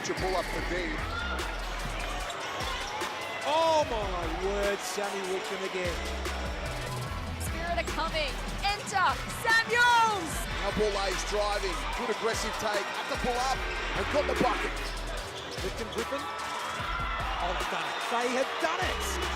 your pull-up for deep. Oh my word, Sammy Whitcomb again. Spirit are coming. Enter Samuels! Now Bourla's driving. Good aggressive take. At the pull-up and got the bucket. Whitcomb Griffin. Oh, they've done it. They have done it.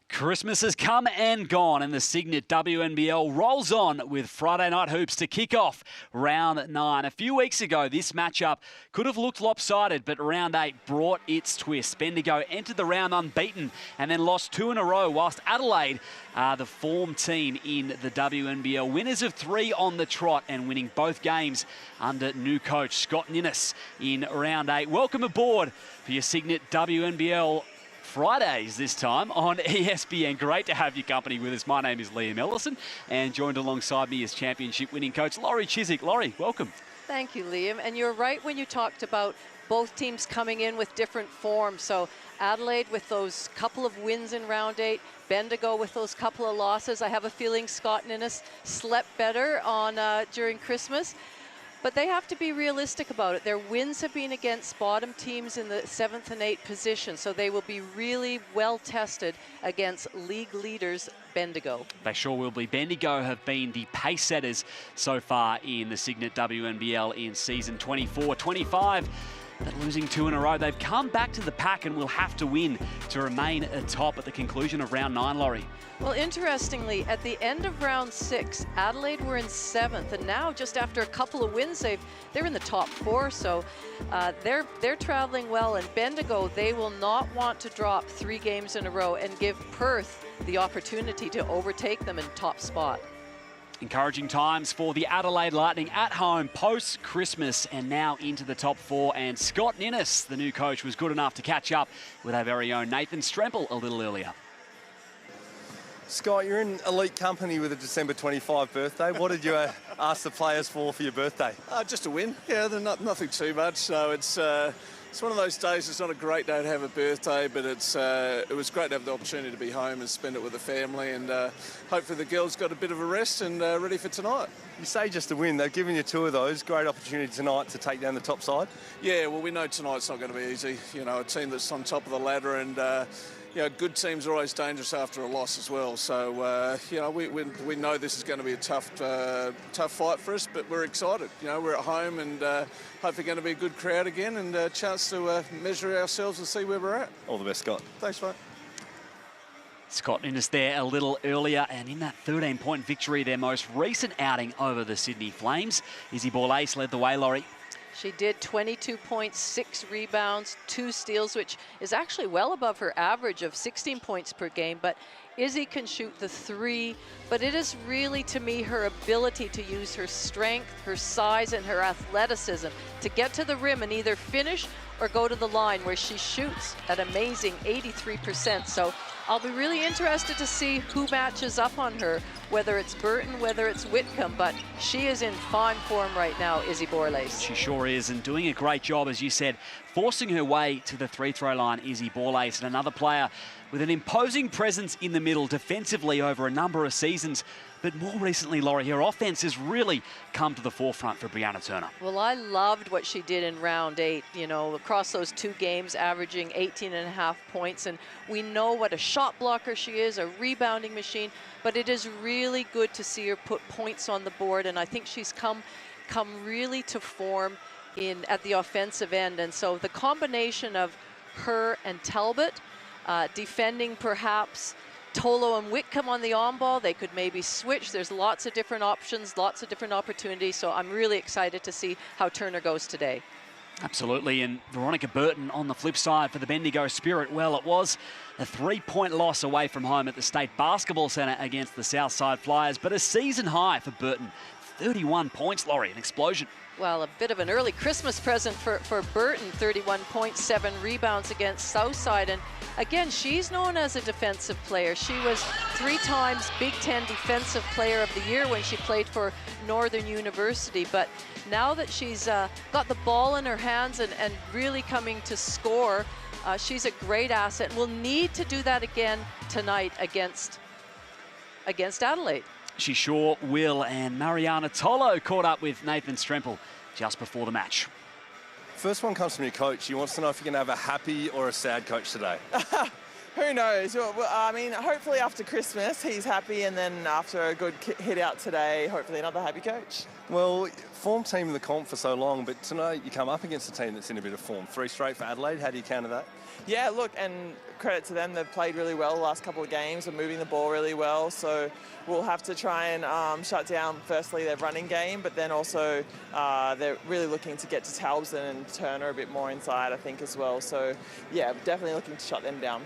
Christmas has come and gone, and the Signet WNBL rolls on with Friday night hoops to kick off round 9. A few weeks ago, this matchup could have looked lopsided, but round 8 brought its twist. Bendigo entered the round unbeaten and then lost 2 in a row, whilst Adelaide are the form team in the WNBL. Winners of 3 on the trot and winning both games under new coach Scott Ninnis in round 8. Welcome aboard for your Signet WNBL Fridays this time on ESPN. Great to have your company with us. My name is Liam Ellison, and joined alongside me is championship winning coach Laurie Chiswick. Laurie, welcome. Thank you, Liam. And you're right when you talked about both teams coming in with different forms. So Adelaide with those couple of wins in round 8, Bendigo with those couple of losses. I have a feeling Scott Ninnis slept better on during Christmas. But they have to be realistic about it. Their wins have been against bottom teams in the 7th and 8th position, so they will be really well tested against league leaders Bendigo. They sure will be. Bendigo have been the pace setters so far in the Signet WNBL in season 24-25. But losing 2 in a row, they've come back to the pack and will have to win to remain atop at the conclusion of round 9, Laurie. Well, interestingly, at the end of round 6, Adelaide were in 7th, and now just after a couple of wins, they're in the top 4. So they're traveling well. And Bendigo, they will not want to drop 3 games in a row and give Perth the opportunity to overtake them in top spot. Encouraging times for the Adelaide Lightning at home post-Christmas and now into the top 4. And Scott Ninnis, the new coach, was good enough to catch up with our very own Nathan Strempel a little earlier. Scott, you're in elite company with a December 25 birthday. What did you ask the players for your birthday? Just a win. Yeah, nothing too much. So it's one of those days. It's not a great day to have a birthday, but it was great to have the opportunity to be home and spend it with the family. And hopefully the girls got a bit of a rest and ready for tonight. You say just a win. They've given you 2 of those. Great opportunity tonight to take down the top side. Yeah, well, we know tonight's not going to be easy. You know, a team that's on top of the ladder and. You know, good teams are always dangerous after a loss as well. So, you know, we know this is going to be a tough fight for us, but we're excited. You know, we're at home and hopefully going to be a good crowd again and a chance to measure ourselves and see where we're at. All the best, Scott. Thanks, mate. Scott Ninnis there a little earlier, and in that 13-point victory, their most recent outing over the Sydney Flames, Izzy Bourla's led the way, Laurie. She did 22 points, 6 rebounds, 2 steals, which is actually well above her average of 16 points per game. But Izzy can shoot the 3, but it is really, to me, her ability to use her strength, her size, and her athleticism to get to the rim and either finish or go to the line, where she shoots at amazing 83%. So I'll be really interested to see who matches up on her, whether it's Burton, whether it's Whitcomb, but she is in fine form right now, Izzy Bourla's. She sure is, and doing a great job, as you said, forcing her way to the free-throw line, Izzy Bourla's, and another player with an imposing presence in the middle defensively over a number of seasons. But more recently, Laurie, her offense has really come to the forefront for Brianna Turner. Well, I loved what she did in round 8, you know, across those 2 games, averaging 18.5 points. And we know what a shot blocker she is, a rebounding machine, but it is really good to see her put points on the board. And I think she's come really to form at the offensive end. And so the combination of her and Talbot, defending perhaps Tolo and Whitcomb on the on-ball, they could maybe switch. There's lots of different options, lots of different opportunities. So I'm really excited to see how Turner goes today. Absolutely, and Veronica Burton on the flip side for the Bendigo Spirit. Well, it was a 3-point loss away from home at the State Basketball Centre against the Southside Flyers, but a season high for Burton. 31 points, Laurie, an explosion. Well, a bit of an early Christmas present for Burton, 31 points, 7 rebounds against Southside. And again, she's known as a defensive player. She was 3 times Big Ten Defensive Player of the Year when she played for Northern University. But now that she's got the ball in her hands and really coming to score, she's a great asset. And we'll need to do that again tonight against Adelaide. She sure will, and Mariana Tolo caught up with Nathan Strempel just before the match. First one comes from your coach. He wants to know if you can have a happy or a sad coach today. Who knows? Well, I mean, hopefully after Christmas he's happy, and then after a good hit out today, hopefully another happy coach. Well, form team in the comp for so long, but tonight you come up against a team that's in a bit of form. 3 straight for Adelaide. How do you counter that? Yeah, look, and credit to them. They've played really well the last couple of games. They're moving the ball really well, so we'll have to try and shut down, firstly, their running game, but then also they're really looking to get to Talbot and Turner a bit more inside, I think, as well. So, yeah, definitely looking to shut them down.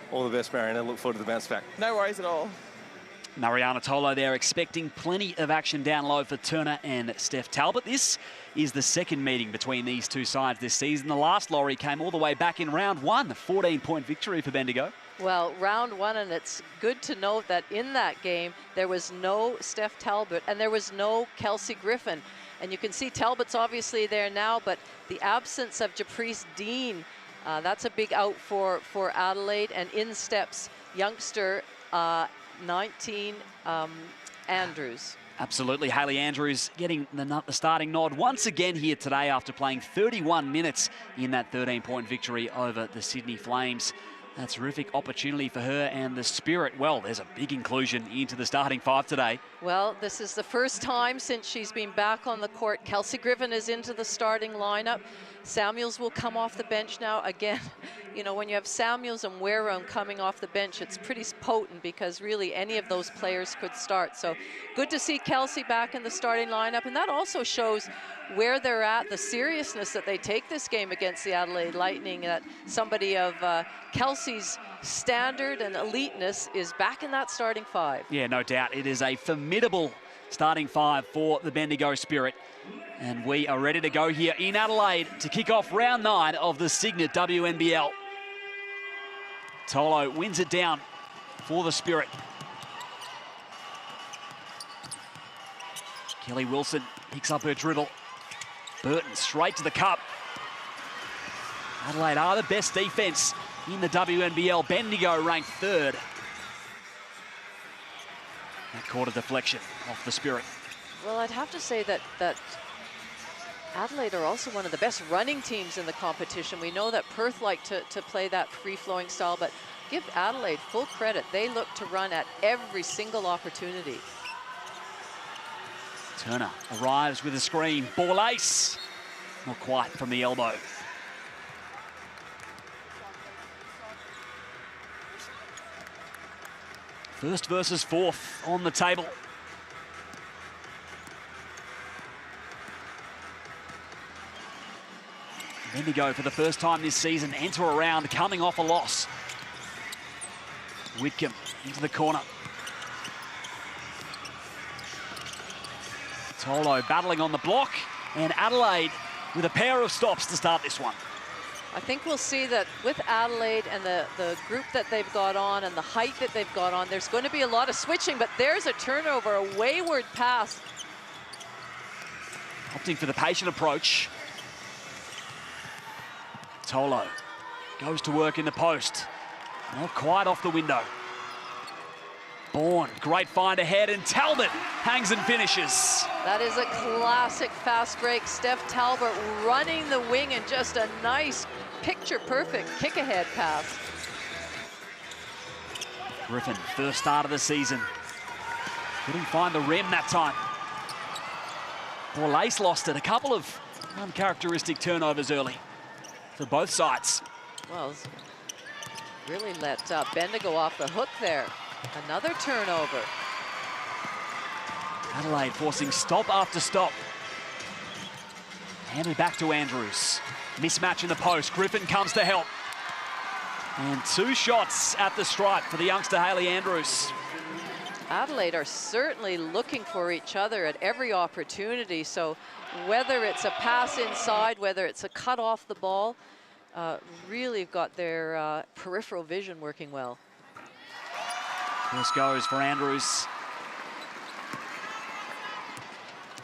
All the best, Mariana. Look forward to the bounce back. No worries at all. Mariana Tolo there, expecting plenty of action down low for Turner and Steph Talbot. This is the second meeting between these two sides this season. The last, Laurie, came all the way back in round 1, a 14-point victory for Bendigo. Well, round 1, and it's good to note that in that game, there was no Steph Talbot and there was no Kelsey Griffin. And you can see Talbot's obviously there now, but the absence of Japrice Dean, that's a big out for Adelaide. And in steps youngster 19, Andrews. Absolutely. Hayley Andrews getting the starting nod once again here today after playing 31 minutes in that 13-point victory over the Sydney Flames. A terrific opportunity for her and the Spirit. Well, there's a big inclusion into the starting 5 today. Well, this is the first time since she's been back on the court. Kelsey Griffin is into the starting lineup. Samuels will come off the bench now. Again, you know, when you have Samuels and Wareham coming off the bench, it's pretty potent because really any of those players could start. So good to see Kelsey back in the starting lineup. And that also shows where they're at, the seriousness that they take this game against the Adelaide Lightning, that somebody of Kelsey's standard and eliteness is back in that starting 5. Yeah, no doubt. It is a formidable starting 5 for the Bendigo Spirit. And we are ready to go here in Adelaide to kick off round 9 of the Signet WNBL. Tolo wins it down for the Spirit. Kelly Wilson picks up her dribble. Burton straight to the cup. Adelaide are the best defence in the WNBL. Bendigo ranked 3rd. That caught a deflection off the Spirit. Well, I'd have to say that Adelaide are also one of the best running teams in the competition. We know that Perth like to play that free-flowing style, but give Adelaide full credit. They look to run at every single opportunity. Turner arrives with a screen. Ball ace. Not quite from the elbow. First versus 4th on the table. Bendigo for the first time this season enter a round coming off a loss. Whitcomb into the corner. Tolo battling on the block, and Adelaide with a pair of stops to start this one. I think we'll see that with Adelaide and the group that they've got on and the height that they've got on, there's going to be a lot of switching, but there's a turnover, a wayward pass. Opting for the patient approach. Tolo goes to work in the post. Not quite off the window. Bourne, great find ahead, and Talbot hangs and finishes. That is a classic fast break. Steph Talbot running the wing and just a nice picture-perfect kick-ahead pass. Griffin, first start of the season. Couldn't find the rim that time. Lace lost it. A couple of uncharacteristic turnovers early for both sides. Well, really let Bendigo off the hook there. Another turnover. Adelaide forcing stop after stop. Handed back to Andrews. Mismatch in the post. Griffin comes to help. And 2 shots at the stripe for the youngster Hayley Andrews. Adelaide are certainly looking for each other at every opportunity. So whether it's a pass inside, whether it's a cut off the ball, really got their peripheral vision working well. First goes for Andrews.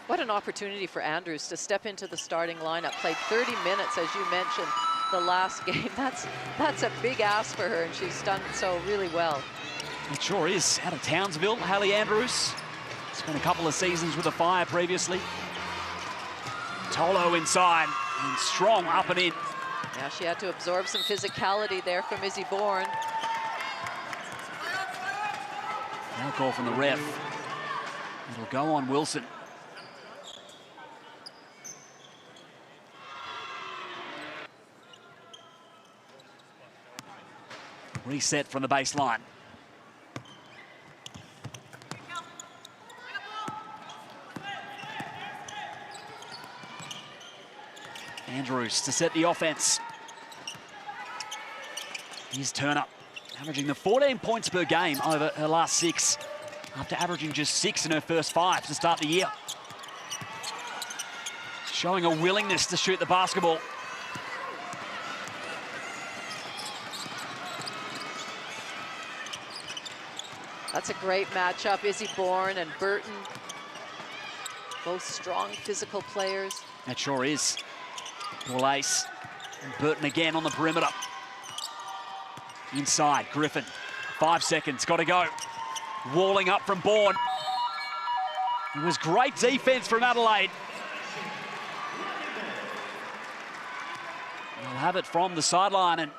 What an opportunity for Andrews to step into the starting lineup. Played 30 minutes, as you mentioned, the last game. That's a big ask for her, and she's done so really well. It sure is. Out of Townsville, Hayley Andrews. Spent a couple of seasons with the Fire previously. Tolo inside, and strong up and in. Yeah, she had to absorb some physicality there from Izzy Bourne. Now call from the ref. It'll go on Wilson. Reset from the baseline. Andrews to set the offense. Here's Turner, averaging the 14 points per game over her last 6, after averaging just 6 in her first 5 to start the year. Showing a willingness to shoot the basketball. That's a great matchup, Izzy Bourne and Burton. Both strong physical players. That sure is. Ball ace. And Burton again on the perimeter. Inside, Griffin. 5 seconds, got to go. Walling up from Bourne. It was great defense from Adelaide. We'll have it from the sideline, and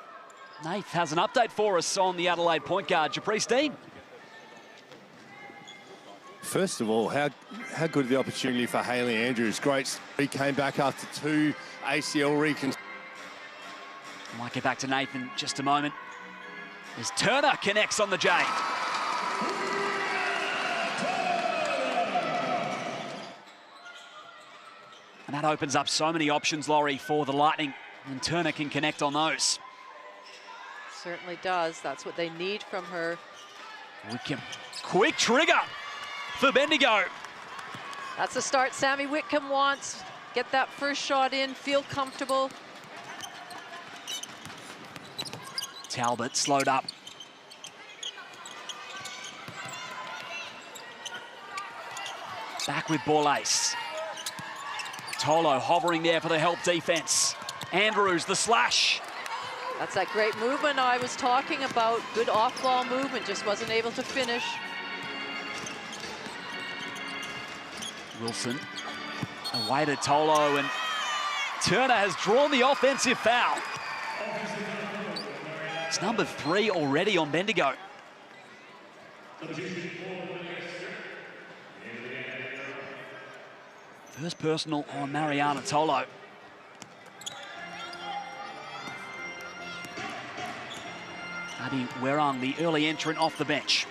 Nath has an update for us on the Adelaide point guard, Japrice Dean. First of all, how good the opportunity for Hayley Andrews. Great. He came back after 2 ACL reconstructions. I might get back to Nath in just a moment. As Turner connects on the J. And that opens up so many options, Laurie, for the Lightning. And Turner can connect on those. Certainly does. That's what they need from her. Whitcomb. Quick trigger for Bendigo. That's the start Sammy Whitcomb wants. Get that first shot in, feel comfortable. Talbot slowed up. Back with ball ace. Tolo hovering there for the help defense. Andrews, the slash. That's that great movement I was talking about. Good off-ball movement, just wasn't able to finish. Wilson away to Tolo, and Turner has drawn the offensive foul. It's number 3 already on Bendigo. First personal on Mariana Tolo. Abby Werang, the early entrant off the bench.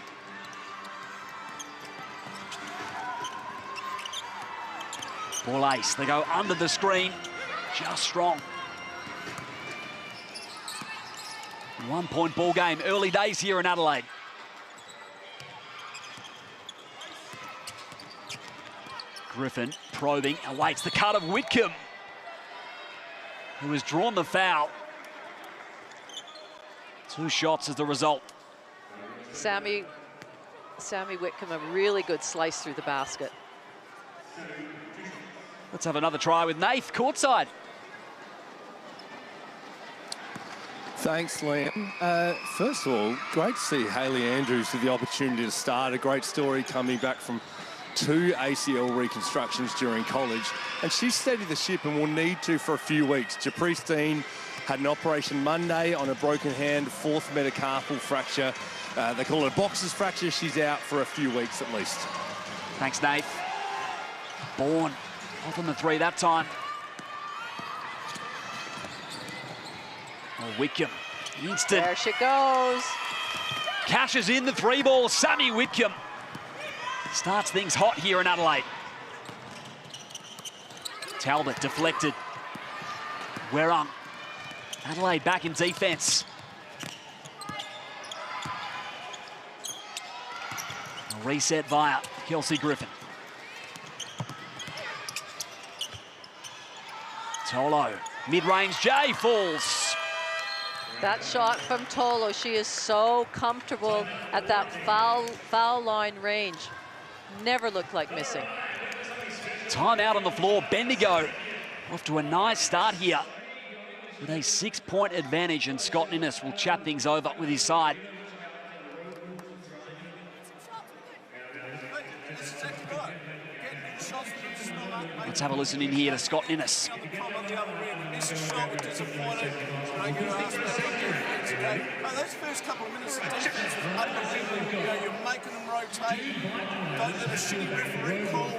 Ball ace, they go under the screen, just strong. 1 point ball game, early days here in Adelaide. Griffin probing, awaits the cut of Whitcomb, who has drawn the foul. 2 shots as the result. Sammy Whitcomb, a really good slice through the basket. Let's have another try with Nath courtside. Thanks, Liam. First of all, great to see Hayley Andrews with the opportunity to start. A great story coming back from 2 ACL reconstructions during college. And she's steadied the ship and will need to for a few weeks. Japrice Dean had an operation Monday on a broken hand, 4th metacarpal fracture. They call it a boxer's fracture. She's out for a few weeks at least. Thanks, Nath. Bourne off on the 3 that time. Oh, Whitcomb, instant. There she goes. Cashes in the 3 ball. Sammy Whitcomb starts things hot here in Adelaide. Talbot deflected. Werang. Adelaide back in defense. A reset via Kelsey Griffin. Tolo, mid-range J falls. That shot from Tolo, she is so comfortable at that foul line range. Never looked like missing. Timeout on the floor. Bendigo off to a nice start here with a 6-point advantage, and Scott Ninnis will chat things over with his side. Let's have a listen in here to Scott Innes. Those first couple of minutes of defense was unbelievable. You know, you're making them rotate. Don't let a shitty referee call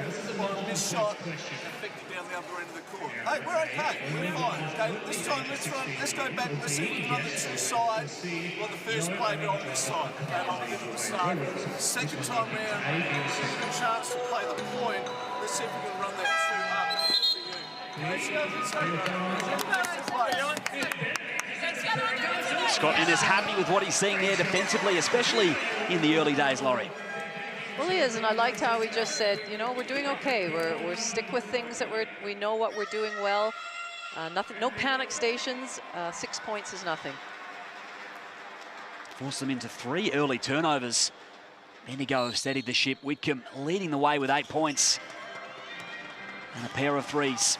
on this shot and affect you down the other end of the court. Hey, we're okay. We're fine. Okay, this time let's go back. Let's see if we can run the two sides. Well, the first play bit on this side. Okay, like we did at the start. Second time round, give a chance to play the point. Let's see if we can run that two up for you. Scott Innes happy with what he's seeing there defensively, especially in the early days, Laurie. Well, he is, and I liked how he just said, you know, we're doing okay. We're stick with things that we know what we're doing well. Nothing, no panic stations. 6 points is nothing. Forced them into 3 early turnovers. Bendigo steadied the ship. Whitcomb leading the way with 8 points and a pair of threes.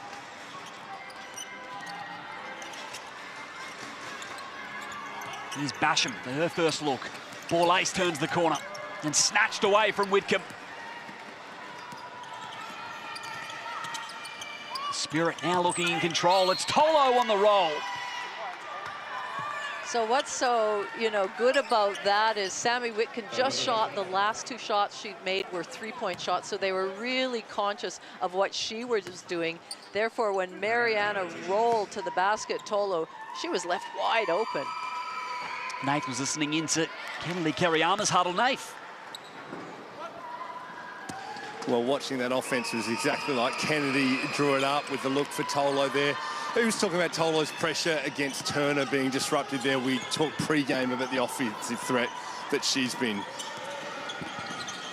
Here's Basham for her first look. Ball ace turns the corner and snatched away from Whitcomb. Spirit now looking in control. It's Tolo on the roll. So what's so, you know, good about that is Sammy Whitcomb just shot, the last 2 shots she'd made were 3-point shots, so they were really conscious of what she was doing. Therefore, when Mariana rolled to the basket, Tolo, she was left wide open. Nath was listening into Kennedy Kerryama's huddle. Nath. Well, watching that offense was exactly like Kennedy drew it up with the look for Tolo there. He was talking about Tolo's pressure against Turner being disrupted there. We talked pre-game about the offensive threat that she's been.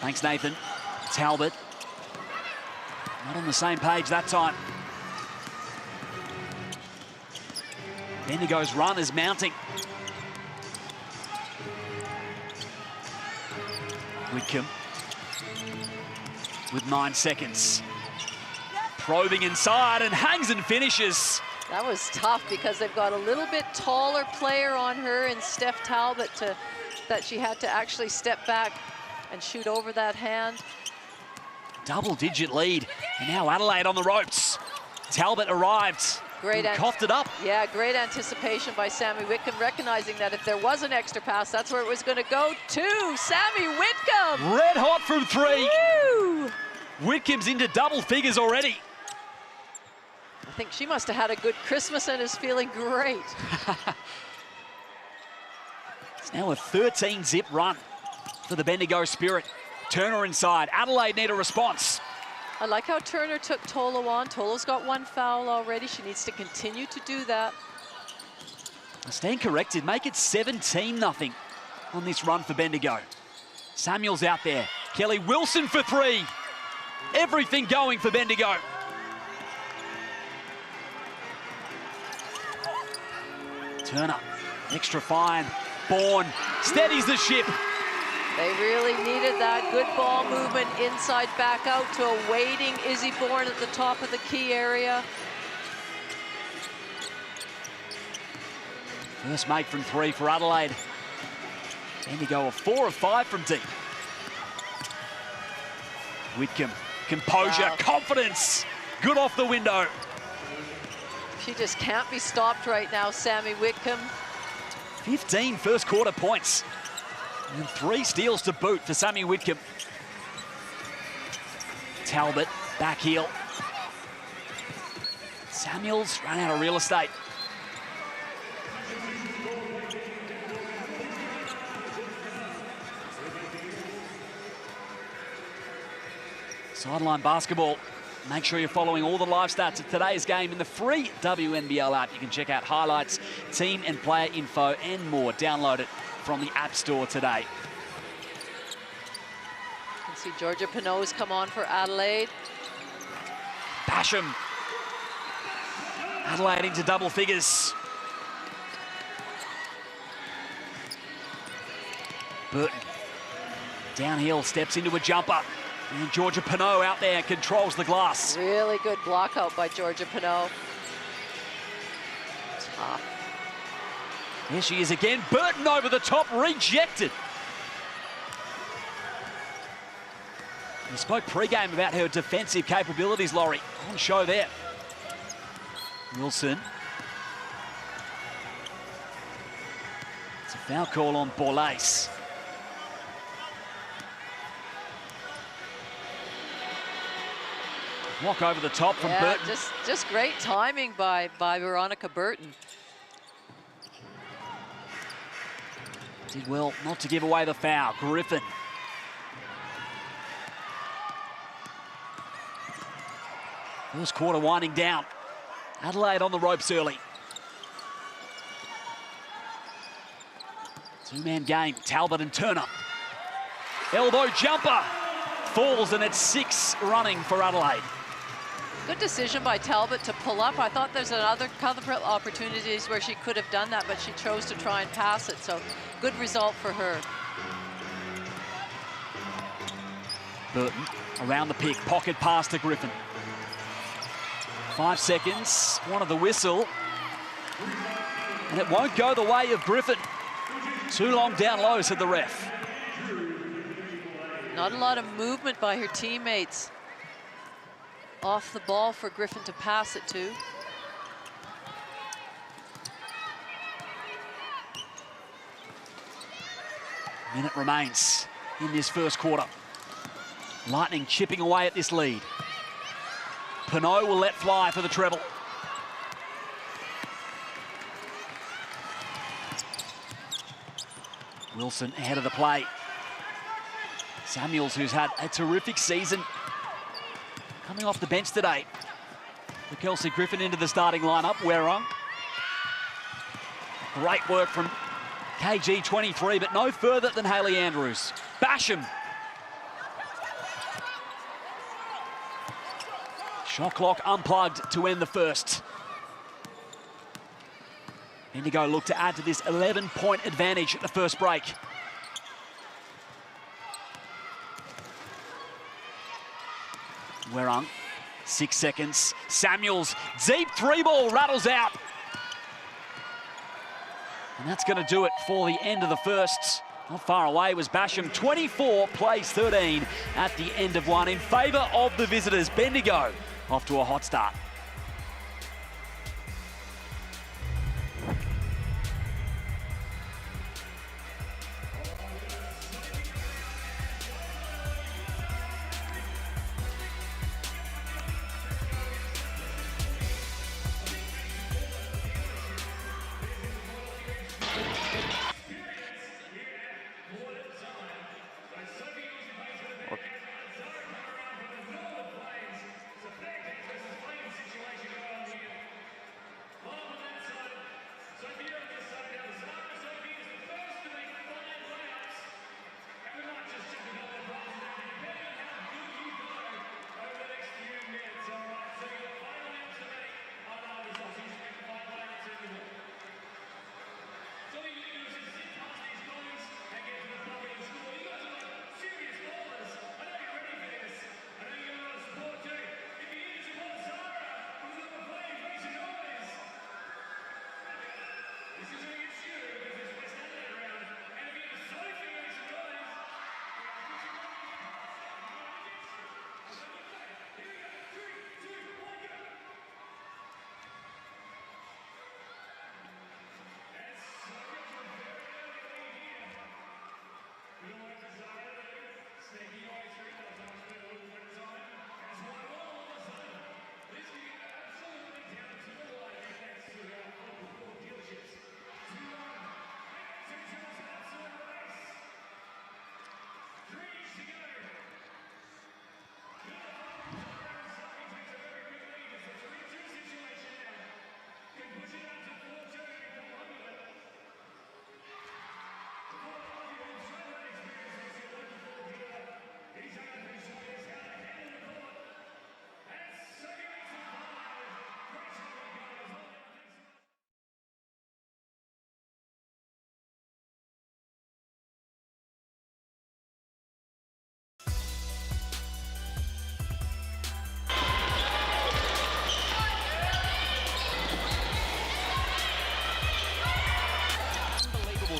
Thanks, Nathan. Talbot. Not on the same page that time. Bendigo's run is mounting. Whitcomb with 9 seconds. Probing inside and hangs and finishes. That was tough because they've got a little bit taller player on her in Steph Talbot that she had to actually step back and shoot over that hand. Double-digit lead, and now Adelaide on the ropes. Talbot arrived. Great, coughed it up. Yeah, great anticipation by Sammy Whitcomb, recognizing that if there was an extra pass, that's where it was going to go to Sammy Whitcomb. Red hot from 3. Woo! Whitcomb's into double figures already. I think she must have had a good Christmas and is feeling great. It's now a 13-zip run for the Bendigo Spirit. Turner inside. Adelaide need a response. I like how Turner took Tolo on. Tolo's got 1 foul already. She needs to continue to do that. Stand corrected. Make it 17-0 on this run for Bendigo. Samuel's out there. Kelly Wilson for 3. Everything going for Bendigo. Turner, extra fine. Bourne steadies the ship. They really needed that good ball movement inside back out to a waiting Izzy Bourne at the top of the key area. First make from 3 for Adelaide. Bendigo are 4 of 5 from deep. Whitcomb, composure, wow. Confidence. Good off the window. She just can't be stopped right now, Sammy Whitcomb. 15 first quarter points. And 3 steals to boot for Sammy Whitcomb. Talbot, back heel. Samuels ran out of real estate. Sideline basketball. Make sure you're following all the live stats of today's game in the free WNBL app. You can check out highlights, team and player info, and more. Download it from the App Store today. You can see Georgia Pinot's come on for Adelaide. Basham. Adelaide into double figures. Burton. Downhill, steps into a jumper. And Georgia Pinot out there controls the glass. Really good block out by Georgia Pinot. Tough. Here she is again. Burton over the top, rejected. We spoke pre-game about her defensive capabilities, Laurie. On show there. Wilson. It's a foul call on Borlase. Walk over the top from Burton. Just great timing by Veronica Burton. Did well not to give away the foul. Griffin. First quarter winding down. Adelaide on the ropes early. Two-man game, Talbot and Turner. Elbow jumper. Falls, and it's 6 running for Adelaide. Good decision by Talbot to pull up. I thought there's another couple of opportunities where she could have done that, but she chose to try and pass it. So good result for her. Burton around the pick, pocket pass to Griffin. 5 seconds, wanted the whistle. And it won't go the way of Griffin. Too long down low, said the ref. Not a lot of movement by her teammates. Off the ball for Griffin to pass it to. Minute remains in this first quarter. Lightning chipping away at this lead. Pinot will let fly for the treble. Wilson ahead of the play. Samuels, who's had a terrific season, coming off the bench today. For Kelsey Griffin into the starting lineup. Werong. Great work from KG23, but no further than Hayley Andrews. Basham. Shot clock unplugged to end the first. Bendigo look to add to this 11-point advantage at the first break. Werong, 6 seconds. Samuels, deep 3-ball, rattles out. And that's going to do it for the end of the first. Not far away was Basham. 24 plays 13 at the end of one in favour of the visitors. Bendigo off to a hot start.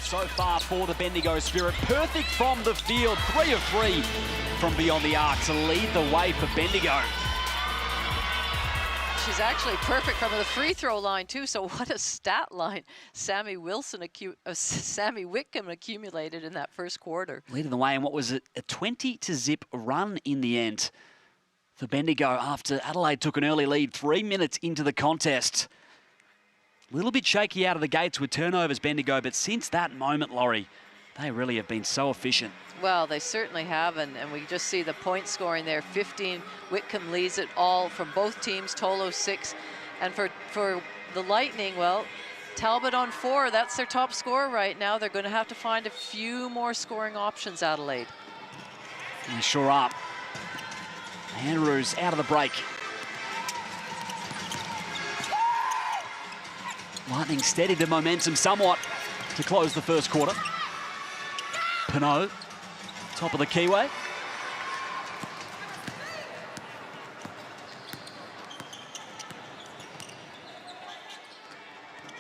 So far for the Bendigo Spirit. Perfect from the field, 3 of 3 from beyond the arc to lead the way for Bendigo. She's actually perfect from the free throw line too. So what a stat line Sammy Whitcomb accumulated in that first quarter. Leading the way in what was a 20-0 run in the end for Bendigo after Adelaide took an early lead 3 minutes into the contest. A little bit shaky out of the gates with turnovers, Bendigo, but since that moment, Laurie, they really have been so efficient. Well, they certainly have, and we just see the point scoring there. 15, Whitcomb leads it all from both teams, Tolo 6. And for the Lightning, well, Talbot on 4, that's their top scorer right now. They're going to have to find a few more scoring options, Adelaide. They sure are. Andrews out of the break. Lightning steadied the momentum somewhat to close the first quarter. Pinot, top of the keyway.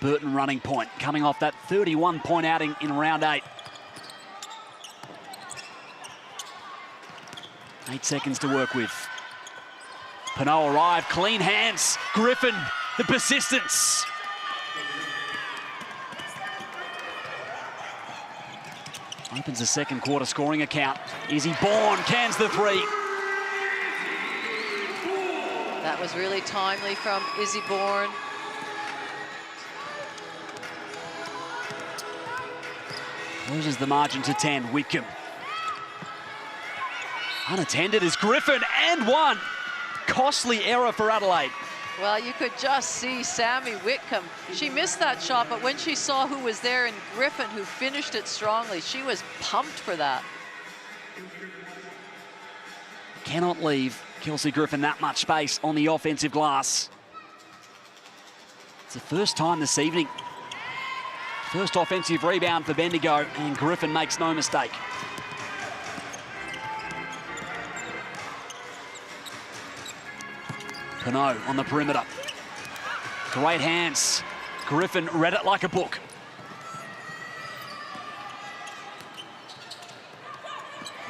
Burton running point, coming off that 31-point outing in round 8. 8 seconds to work with. Pinot arrived, clean hands. Griffin, the persistence. Opens the second quarter scoring account. Izzy Bourne cans the 3. That was really timely from Izzy Bourne. Closes the margin to 10, Whitcomb. Unattended is Griffin, and 1. Costly error for Adelaide. Well, you could just see Sammy Whitcomb. She missed that shot, but when she saw who was there in Griffin, who finished it strongly, she was pumped for that. Cannot leave Kelsey Griffin that much space on the offensive glass. It's the first time this evening. First offensive rebound for Bendigo, and Griffin makes no mistake. Pinot on the perimeter. Great hands. Griffin read it like a book.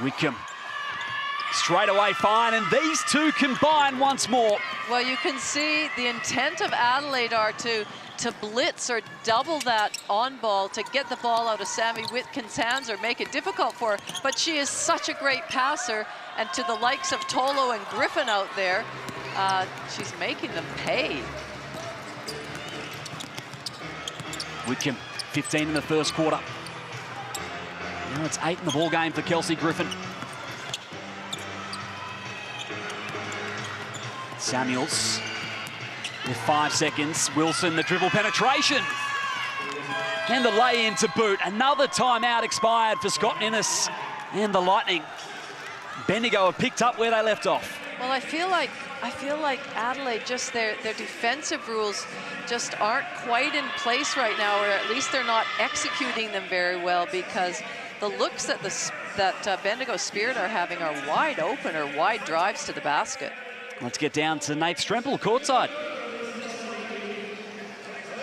Whitcomb. Straight away fine, and these two combine once more. Well, you can see the intent of Adelaide are to blitz or double that on ball to get the ball out of Sammy Whitcomb's hands or make it difficult for her. But she is such a great passer, and to the likes of Tolo and Griffin out there, she's making them pay. Whitcomb, 15 in the first quarter. Now it's 8 in the ball game for Kelsey Griffin. Samuels with 5 seconds. Wilson, the dribble penetration. And the lay-in to boot. Another timeout expired for Scott Ninnis and the Lightning. Bendigo have picked up where they left off. Well, I feel like Adelaide, just their defensive rules just aren't quite in place right now, or at least they're not executing them very well, because the looks that Bendigo Spirit are having are wide open or wide drives to the basket. Let's get down to Nate Strempel courtside.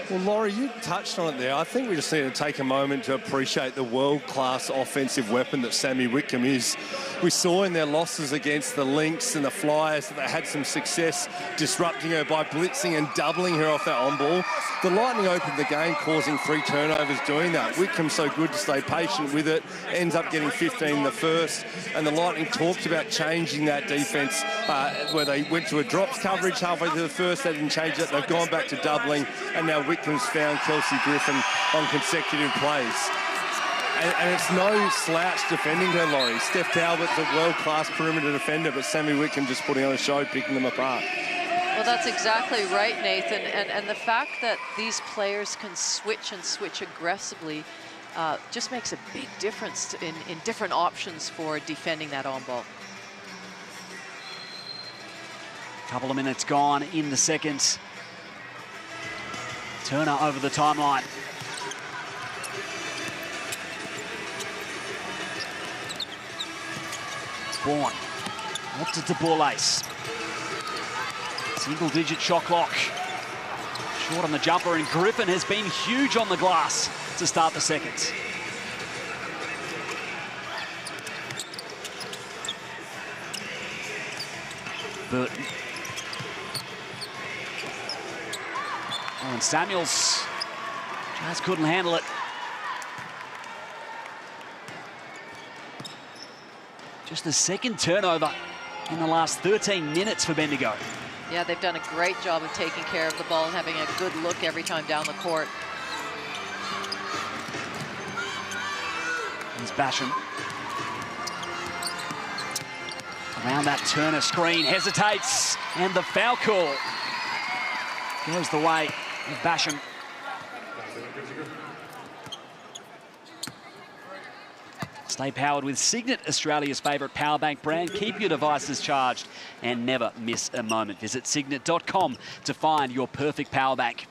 Well, Laurie, you touched on it there. I think we just need to take a moment to appreciate the world-class offensive weapon that Sammy Whitcomb is. We saw in their losses against the Lynx and the Flyers that they had some success disrupting her by blitzing and doubling her off that on-ball. The Lightning opened the game, causing 3 turnovers doing that. Whitcomb's so good to stay patient with it, ends up getting 15 in the first, and the Lightning talked about changing that defence where they went to a drops coverage halfway through the first. They didn't change it. They've gone back to doubling, and now Whitcomb's found Kelsey Griffin on consecutive plays. And it's no slouch defending her, Laurie. Steph Talbot's a world-class perimeter defender, but Sammy Whitcomb just putting on a show, picking them apart. Well, that's exactly right, Nathan. And the fact that these players can switch and switch aggressively just makes a big difference in different options for defending that on-ball. Couple of minutes gone in the second. Turner over the timeline. Bourne, opted to ball ace. Single-digit shot clock. Short on the jumper, and Griffin has been huge on the glass to start the second. Burton. Oh, and Samuels just couldn't handle it. Just the second turnover in the last 13 minutes for Bendigo. Yeah, they've done a great job of taking care of the ball and having a good look every time down the court. Here's Basham. Around that Turner screen, hesitates, and the foul call goes the way of Basham. Stay powered with Signet, Australia's favourite power bank brand. Keep your devices charged and never miss a moment. Visit signet.com to find your perfect power bank.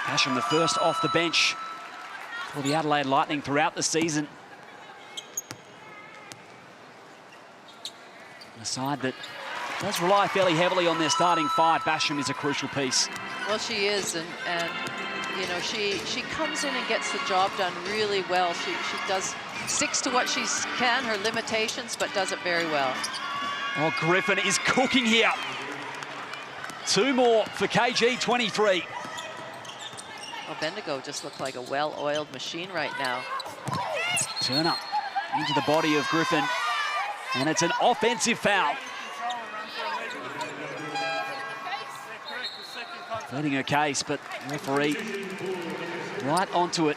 Basham, the first off the bench for the Adelaide Lightning throughout the season. A side that does rely fairly heavily on their starting five. Basham is a crucial piece. Well, she is, and you know, she comes in and gets the job done really well. She sticks to what she can, her limitations, but does it very well. Oh, Griffin is cooking here. Two more for KG 23. Well, Bendigo just look like a well-oiled machine right now. Turner into the body of Griffin, and it's an offensive foul. Pleading her case, but referee right onto it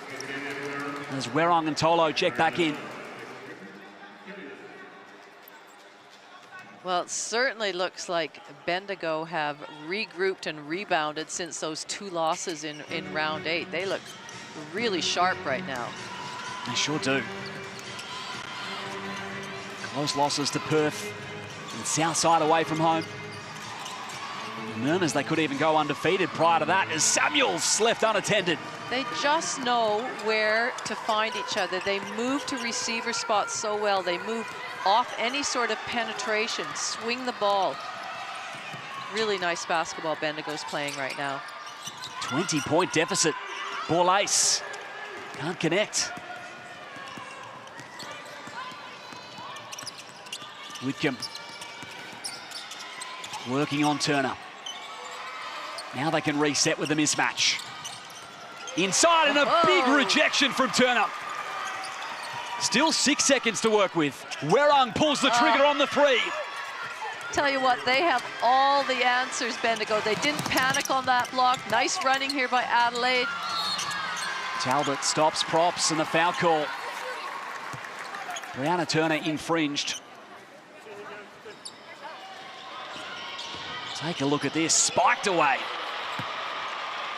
as Werong and Tolo check back in. Well, it certainly looks like Bendigo have regrouped and rebounded since those two losses in round 8. They look really sharp right now. They sure do. Close losses to Perth and Southside away from home. Murmurs they could even go undefeated prior to that as Samuels left unattended. They just know where to find each other. They move to receiver spots so well. They move off any sort of penetration, swing the ball. Really nice basketball Bendigo's playing right now. 20-point deficit. Ball ace. Can't connect. Whitcomb working on Turner. Now they can reset with a mismatch. Inside, and a big rejection from Turner. Still 6 seconds to work with. Werong pulls the trigger on the three. Tell you what, they have all the answers, Bendigo. They didn't panic on that block. Nice running here by Adelaide. Talbot stops props and the foul call. Brianna Turner infringed. Take a look at this, spiked away.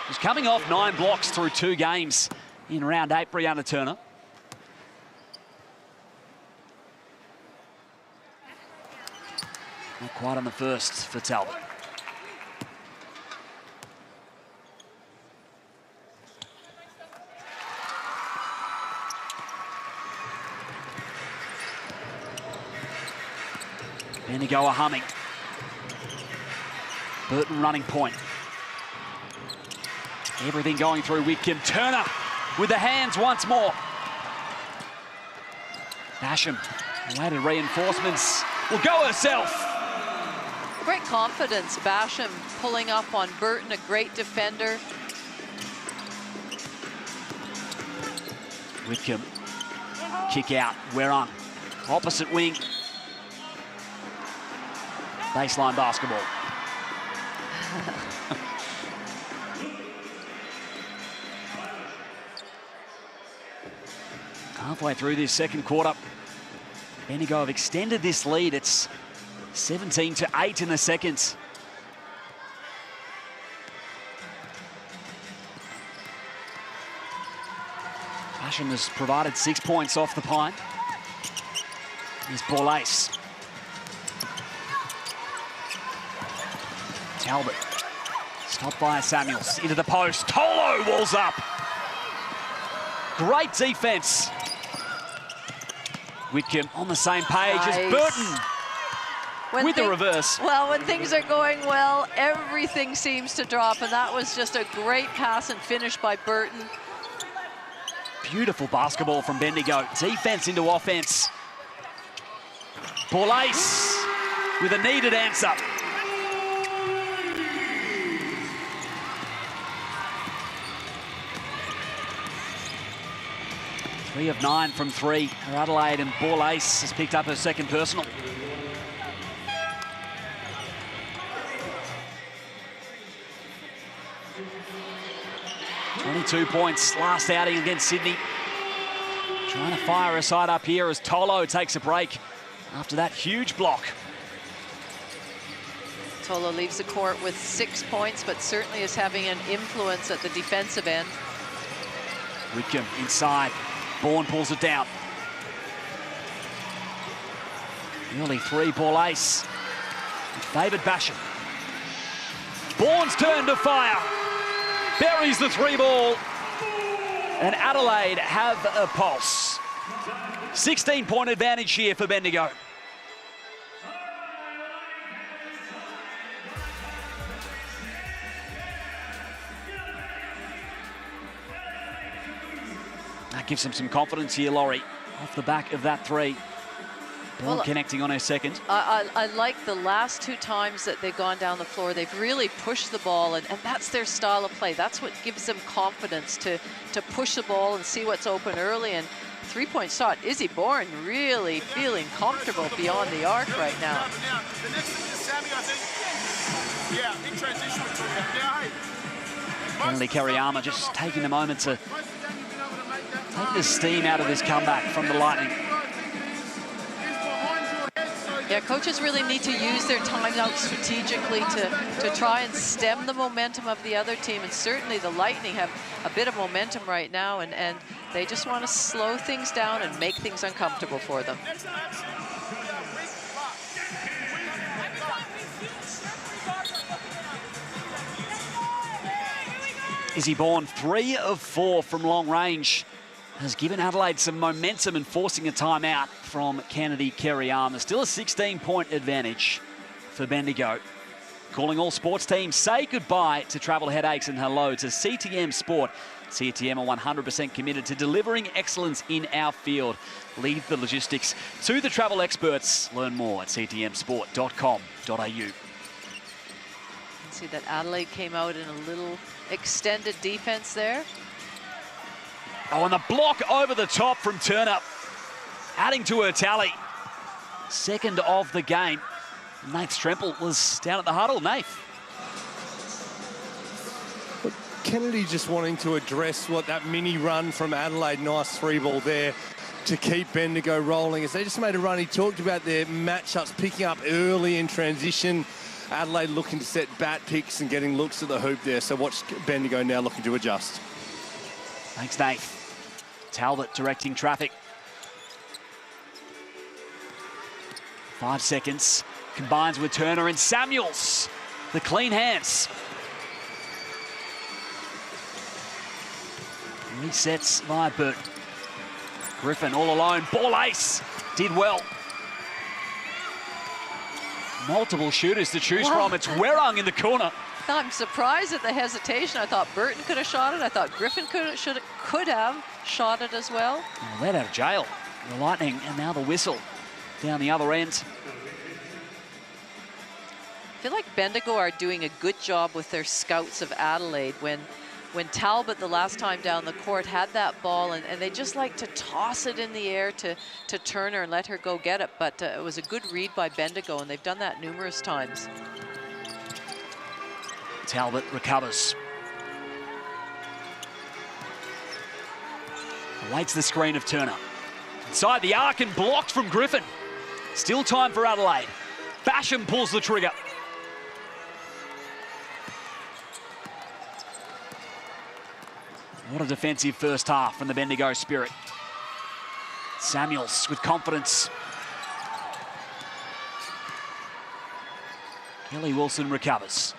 She's coming off 9 blocks through 2 games in round 8, Brianna Turner. Not quite on the first for Talbot. Bendigo are humming. Burton running point. Everything going through Whitcomb. Turner with the hands once more. Basham, awaited reinforcements, will go herself. Great confidence, Basham pulling up on Burton, a great defender. Whitcomb, kick out, Werong, opposite wing. Baseline basketball. Halfway through this second quarter, Bendigo have extended this lead. It's 17-8 in the second. Basham has provided 6 points off the pine. Here's ball ace. Talbot, stopped by Samuels, into the post. Tolo walls up. Great defense. Whitcomb on the same page as Burton with the reverse. Well, when things are going well, everything seems to drop, and that was just a great pass and finish by Burton. Beautiful basketball from Bendigo. Defense into offense. Ball ace with a needed answer. Three of 9 from 3 for Adelaide, and Ball ace has picked up her second personal. .22 points last outing against Sydney. Trying to fire her side up here as Tolo takes a break after that huge block. Tolo leaves the court with 6 points, but certainly is having an influence at the defensive end. Whitcomb inside. Bourne pulls it down. Early 3 ball ace. Favoured Basham. Bourne's turn to fire. Buries the 3 ball. And Adelaide have a pulse. 16-point advantage here for Bendigo. That gives them some confidence here, Laurie, off the back of that 3. Ball connecting on her second. I like the last 2 times that they've gone down the floor. They've really pushed the ball, and that's their style of play. That's what gives them confidence to push the ball and see what's open early. And 3-point shot, Izzy Bourne really feeling comfortable beyond the arc right now. The next thing is Sammy, I think. Yeah, in transition we're talking about. Now, hey. Kennedy Kariyama just taking a moment to take the steam out of this comeback from the Lightning. Yeah, coaches really need to use their timeout strategically to try and stem the momentum of the other team. And certainly the Lightning have a bit of momentum right now, and they just want to slow things down and make things uncomfortable for them. Izzy Bourne, 3 of 4 from long range, has given Adelaide some momentum and forcing a timeout from Kennedy Kariyama. Still a 16-point advantage for Bendigo. Calling all sports teams, say goodbye to travel headaches and hello to CTM Sport. CTM are 100% committed to delivering excellence in our field. Leave the logistics to the travel experts. Learn more at ctmsport.com.au. You can see that Adelaide came out in a little extended defense there. Oh, and the block over the top from Turner, adding to her tally. Second of the game. Nath Strempel was down at the huddle. Nath. Kennedy just wanting to address what that mini run from Adelaide, nice 3-ball there to keep Bendigo rolling. As they just made a run, he talked about their matchups picking up early in transition. Adelaide looking to set bat picks and getting looks at the hoop there. So watch Bendigo now looking to adjust. Thanks, Nath. Talbot directing traffic. 5 seconds. Combines with Turner and Samuels. The clean hands. Resets via Burton. Griffin all alone. Ball ace. Did well. Multiple shooters to choose from. It's Werung in the corner. I'm surprised at the hesitation. I thought Burton could have shot it. I thought Griffin could have shot it as well. Let out of jail. The Lightning, and now the whistle down the other end. I feel like Bendigo are doing a good job with their scouts of Adelaide. When Talbot the last time down the court had that ball, and they just like to toss it in the air to Turner and let her go get it. But it was a good read by Bendigo, and they've done that numerous times. Talbot recovers. Awaits the screen of Turner. Inside the arc and blocked from Griffin. Still time for Adelaide. Basham pulls the trigger. What a defensive first half from the Bendigo Spirit. Samuels with confidence. Kelly Wilson recovers.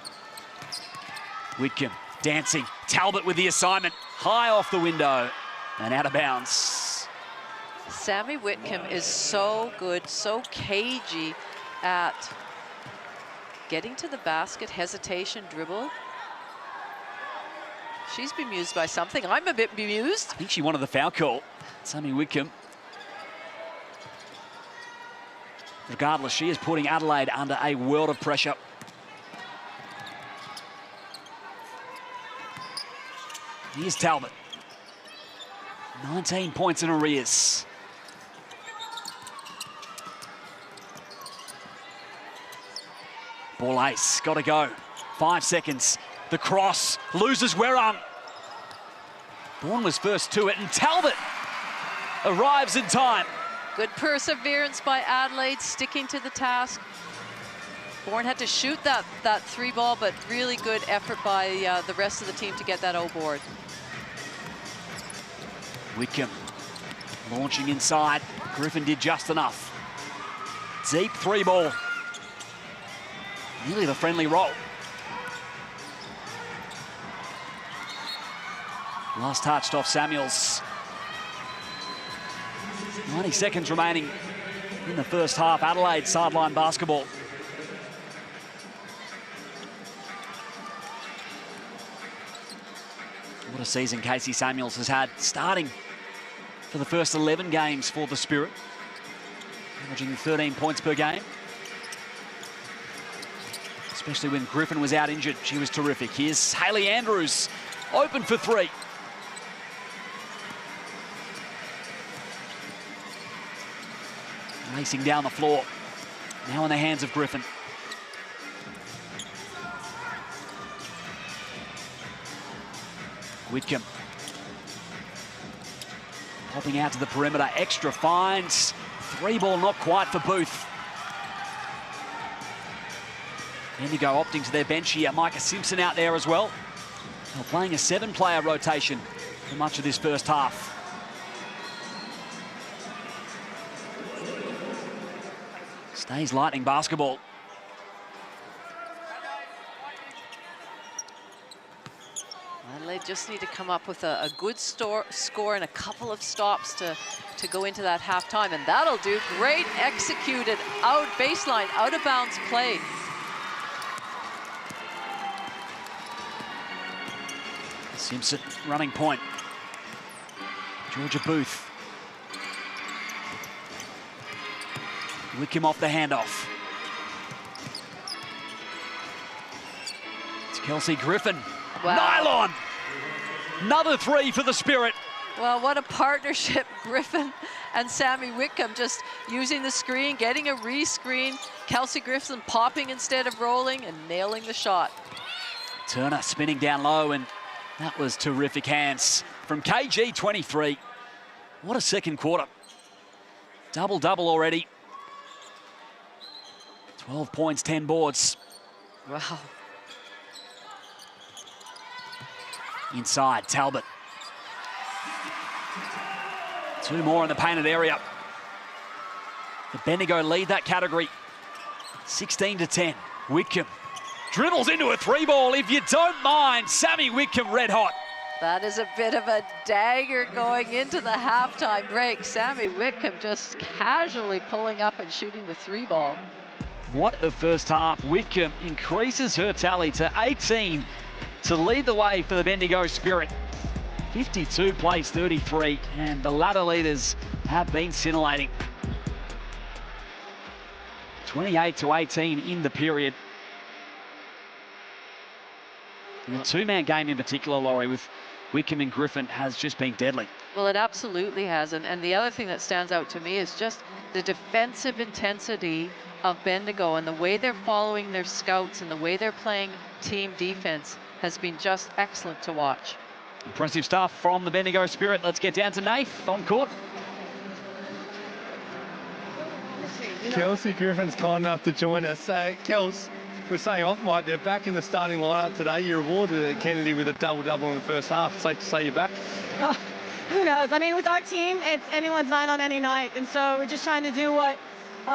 Whitcomb dancing. Talbot with the assignment. High off the window and out of bounds. Sammy Whitcomb is so good, so cagey at getting to the basket, hesitation, dribble. She's bemused by something. I'm a bit bemused. I think she wanted the foul call. Sammy Whitcomb. Regardless, she is putting Adelaide under a world of pressure. Here's Talbot. 19 points in arrears. Ball ace, got to go. 5 seconds. The cross, loses Werung. Bourne was first to it, and Talbot arrives in time. Good perseverance by Adelaide, sticking to the task. Bourne had to shoot that three ball, but really good effort by the rest of the team to get that O board. Wickham launching inside. Griffin did just enough. Deep three ball. Nearly the friendly roll. Last touched off Samuels. 90 seconds remaining in the first half. Adelaide sideline basketball. What a season Casey Samuels has had, starting for the first 11 games for the Spirit, averaging 13 points per game. Especially when Griffin was out injured, she was terrific. Here's Hayley Andrews, open for three. Racing down the floor, now in the hands of Griffin. Whitcomb popping out to the perimeter, extra finds. Three ball not quite for Booth. Bendigo opting to their bench here. Micah Simpson out there as well. They're playing a 7-player rotation for much of this first half. Stays Lightning basketball. Adelaide just need to come up with a good score and a couple of stops to go into that halftime, and that'll do. Great executed out baseline, out of bounds play. Simpson running point. Georgia Booth. Wickham off the handoff. It's Kelsey Griffin. Wow. Nylon! Another three for the Spirit. Well, what a partnership. Griffin and Sammy Wickham just using the screen, getting a re-screen. Kelsey Griffin popping instead of rolling and nailing the shot. Turner spinning down low, and that was terrific hands from KG 23. What a second quarter. Double-double already. 12 points, 10 boards. Wow. Inside, Talbot. Two more in the painted area. The Bendigo lead that category. 16-10. Whitcomb dribbles into a three ball, if you don't mind. Sammy Whitcomb red hot. That is a bit of a dagger going into the halftime break. Sammy Whitcomb just casually pulling up and shooting the three ball. What a first half. Whitcomb increases her tally to 18 to lead the way for the Bendigo Spirit. 52 plays 33, and the ladder leaders have been scintillating. 28-18 in the period. The two-man game in particular, Laurie, with Whitcomb and Griffin has just been deadly. Well, it absolutely has. And the other thing that stands out to me is just the defensive intensity of Bendigo, and the way they're following their scouts and the way they're playing team defense has been just excellent to watch. Impressive stuff from the Bendigo Spirit. Let's get down to Nath on court. Kelsey Griffin's kind enough to join us. Kels, we're saying off mic, they're back in the starting lineup today. You're awarded at Kennedy with a double-double in the first half. It's safe to say you're back. Who knows? I mean, with our team, it's anyone's night on any night. And so we're just trying to do what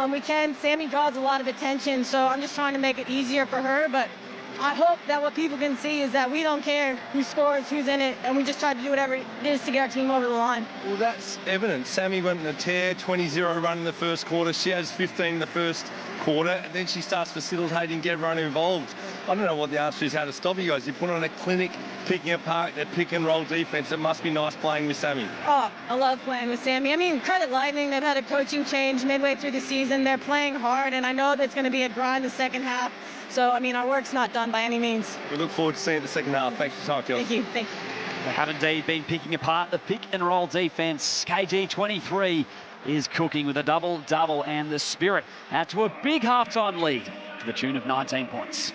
we can. Sammy draws a lot of attention, so I'm just trying to make it easier for her. But I hope that what people can see is that we don't care who scores, who's in it, and we just try to do whatever it is to get our team over the line. Well, that's evident. Sammy went on a tear, 20-0 run in the first quarter. She has 15 in the first quarter, and then she starts facilitating, get everyone involved. I don't know what the answer is, how to stop you guys. You put on a clinic, picking apart their pick and roll defense. It must be nice playing with Sammy. Oh, I love playing with Sammy. I mean, credit Lightning. They've had a coaching change midway through the season. They're playing hard, and I know that's going to be a grind the second half. So, I mean, our work's not done by any means. We look forward to seeing the second half. Thanks for your time, Kelsey. Thank you. Thank you. They have indeed been picking apart the pick and roll defense. KG23 is cooking with a double-double, and the Spirit out to a big halftime lead to the tune of 19 points.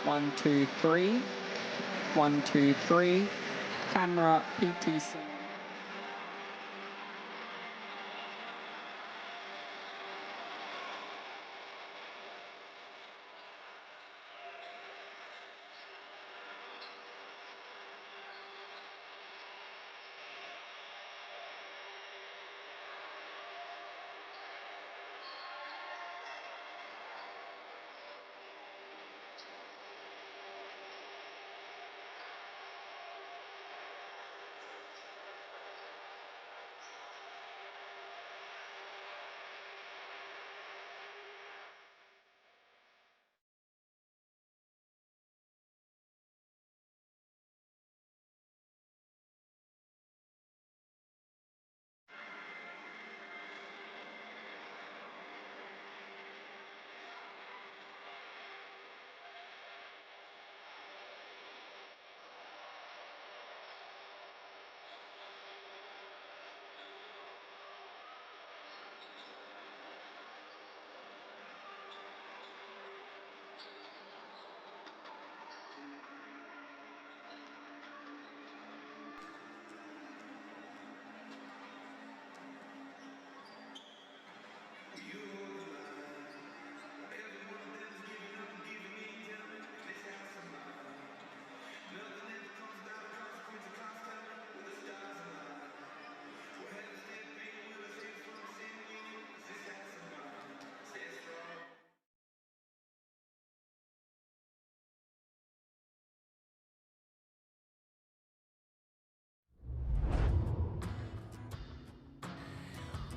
One, two, three. 1, 2, 3. Camera, PTC.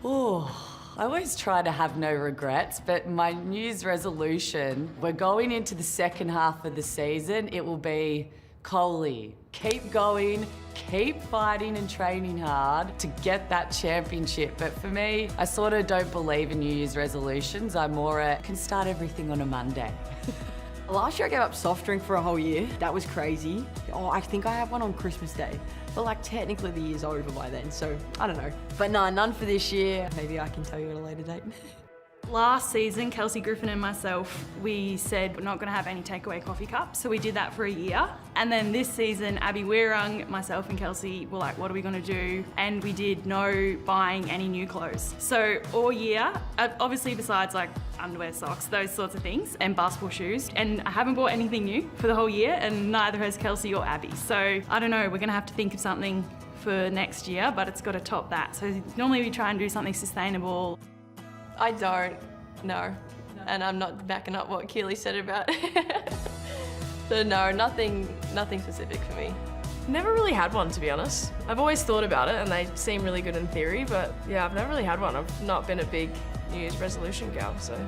Oh, I always try to have no regrets, but my New Year's resolution, we're going into the second half of the season, it will be Coley, keep going, keep fighting and training hard to get that championship. But for me, I sort of don't believe in New Year's resolutions. I'm more can start everything on a Monday. Last year I gave up soft drink for a whole year. That was crazy. Oh, I think I had one on Christmas Day. But like technically the year's over by then, so I don't know. But no, none for this year. Maybe I can tell you at a later date. Last season, Kelsey Griffin and myself, we said we're not going to have any takeaway coffee cups, so we did that for a year. And then this season, Abby Weirung, myself and Kelsey were like, what are we going to do? And we did no buying any new clothes. So all year, obviously besides like underwear, socks, those sorts of things, and basketball shoes, and I haven't bought anything new for the whole year, and neither has Kelsey or Abby. So I don't know, we're going to have to think of something for next year, but it's got to top that. So normally we try and do something sustainable. I don't, no. And I'm not backing up what Keely said about it. So no, nothing specific for me. Never really had one, to be honest. I've always thought about it and they seem really good in theory, but yeah, I've never really had one. I've not been a big New Year's resolution gal, so.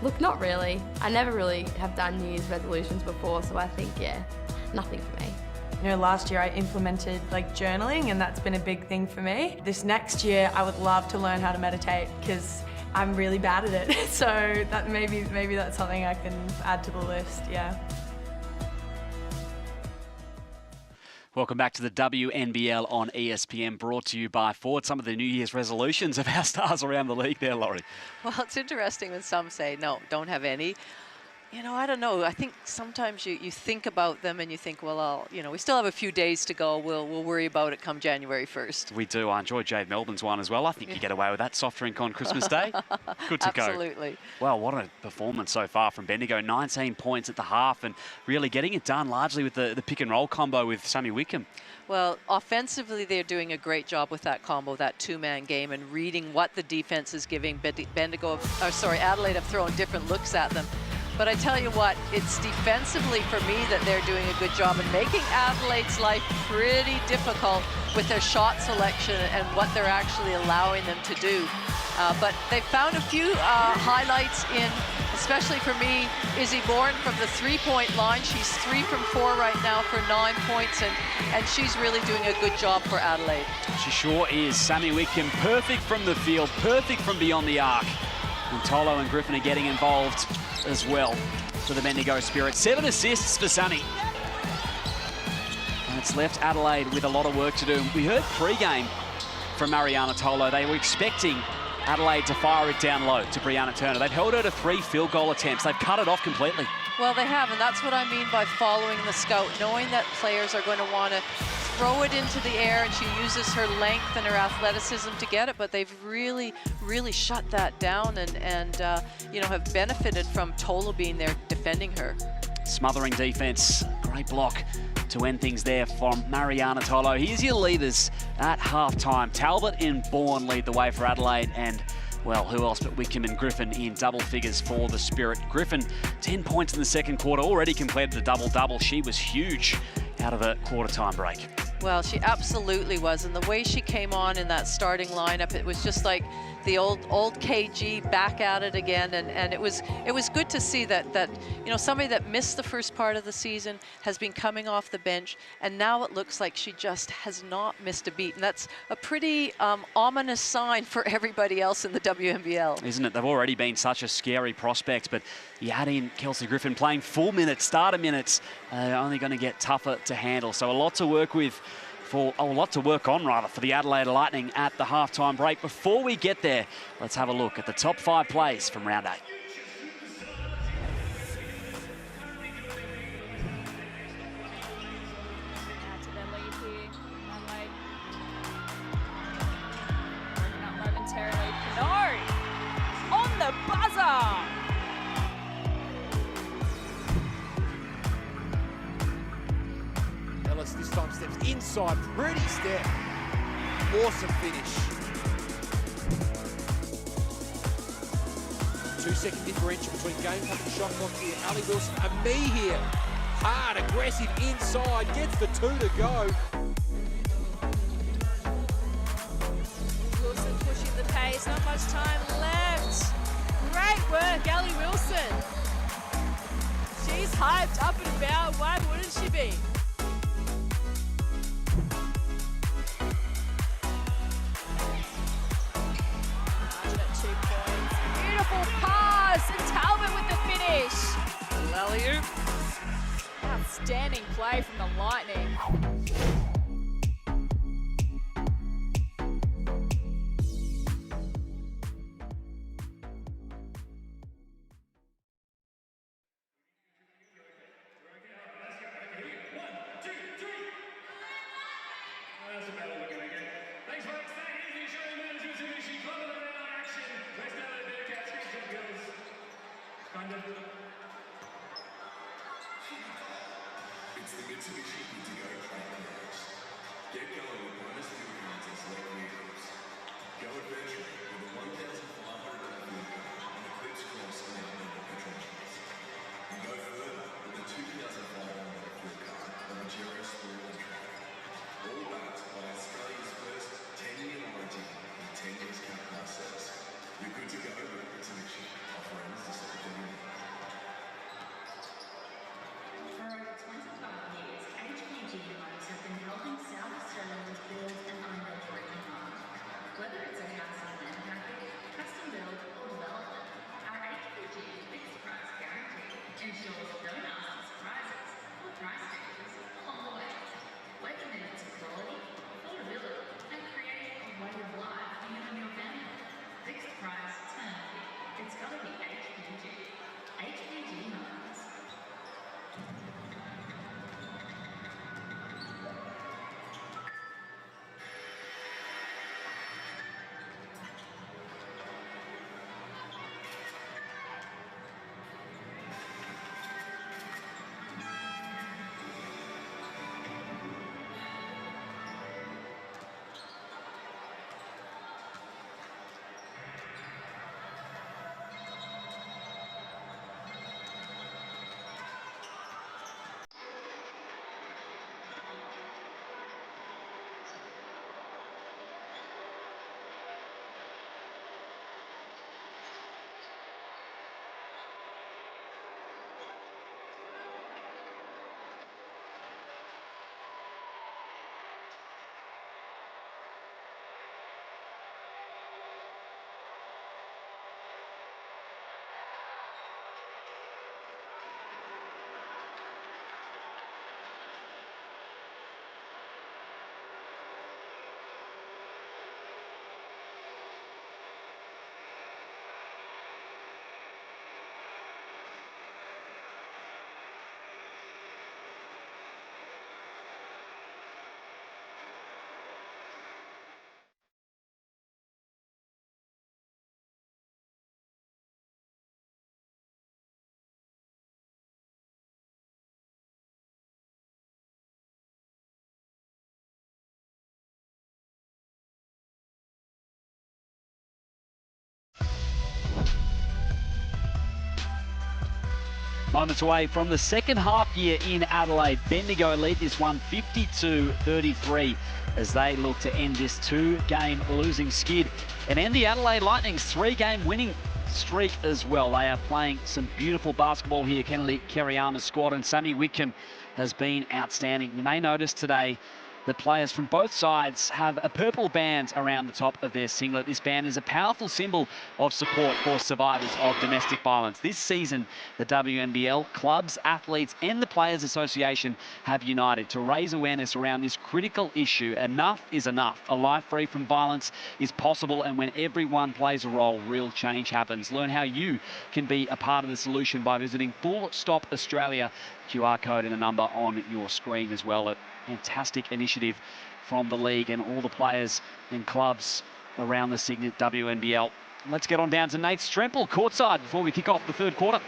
Look, not really. I never really have done New Year's resolutions before, so I think, yeah, nothing for me. You know, last year I implemented like journaling and that's been a big thing for me. This next year I would love to learn how to meditate because I'm really bad at it. So that maybe that's something I can add to the list, yeah. Welcome back to the WNBL on ESPN, brought to you by Ford. Some of the New Year's resolutions of our stars around the league there, Laurie. Well, it's interesting when some say, no, don't have any. You know, I don't know. I think sometimes you think about them and you think, well, we still have a few days to go. We'll worry about it come January 1st. We do. I enjoyed Jade Melbourne's one as well. I think you get away with that soft drink on Christmas Day. Good to go. Absolutely. Well, what a performance so far from Bendigo. 19 points at the half and really getting it done largely with the pick and roll combo with Sammy Wickham. Well, offensively, they're doing a great job with that combo, that two-man game, and reading what the defense is giving. Adelaide have thrown different looks at them. But I tell you what, it's defensively for me that they're doing a good job in making Adelaide's life pretty difficult with their shot selection and what they're actually allowing them to do. But they found a few highlights in, especially for me, Izzy Bourne from the three-point line. She's 3 from 4 right now for 9 points, and she's really doing a good job for Adelaide. She sure is. Sammy Wickham, perfect from the field, perfect from beyond the arc. And Tolo and Griffin are getting involved as well for the Bendigo Spirit. 7 assists for Sammy. And it's left Adelaide with a lot of work to do. We heard pre-game from Mariana Tolo. They were expecting Adelaide to fire it down low to Brianna Turner. They've held her to 3 field goal attempts. They've cut it off completely. Well, they have, and that's what I mean by following the scout, knowing that players are going to want to throw it into the air, and she uses her length and her athleticism to get it, but they've really, really shut that down and have benefited from Tolo being there defending her. Smothering defense, great block to end things there from Mariana Tolo. Here's your leaders at halftime. Talbot and Bourne lead the way for Adelaide, and well, who else but Wickham and Griffin in double figures for the Spirit. Griffin, 10 points in the second quarter, already completed the double-double. She was huge out of the quarter-time break. Well, she absolutely was, and the way she came on in that starting lineup, it was just like the old KG back at it again, and it was good to see that somebody that missed the first part of the season has been coming off the bench, and now it looks like she just has not missed a beat, and that's a pretty ominous sign for everybody else in the WNBL. Isn't it? They've already been such a scary prospect, but you add in Kelsey Griffin playing full minutes, starter minutes, only going to get tougher to handle. So a lot to work with. A lot to work on, rather, for the Adelaide Lightning at the halftime break. Before we get there, let's have a look at the top 5 plays from round 8. Momentarily, Pinot on the buzzer. This time steps inside, pretty step. Awesome finish. 2-second differential between game clock and shot clock here. Ali Wilson and me here. Hard, aggressive inside, gets the 2 to go. Wilson pushing the pace, not much time left. Great work, Ali Wilson. She's hyped up and about, why wouldn't she be? Pass, and Talbot with the finish. Alley-oop. Outstanding play from the Lightning. It's the Mitsubishi Bendigo training course. Get going with bonus field counts and select vehicles. Go adventuring with a 1,500 vehicle on the Clips course and Adelaide petrol shops. And go further with a 2,500 fuel card on the Giro Sport track. Moments away from the second half here in Adelaide. Bendigo lead this one 52-33 as they look to end this 2-game losing skid and end the Adelaide Lightning's 3-game winning streak as well. They are playing some beautiful basketball here. Kennedy Kerryama's squad, and Sammy Whitcomb has been outstanding. You may notice today the players from both sides have a purple band around the top of their singlet. This band is a powerful symbol of support for survivors of domestic violence. This season, the WNBL, clubs, athletes and the Players Association have united to raise awareness around this critical issue. Enough is enough. A life free from violence is possible, and when everyone plays a role, real change happens. Learn how you can be a part of the solution by visiting Full Stop Australia. QR code and a number on your screen as well. A fantastic initiative from the league and all the players and clubs around the Signet WNBL. Let's get on down to Nate Stremple courtside before we kick off the third quarter.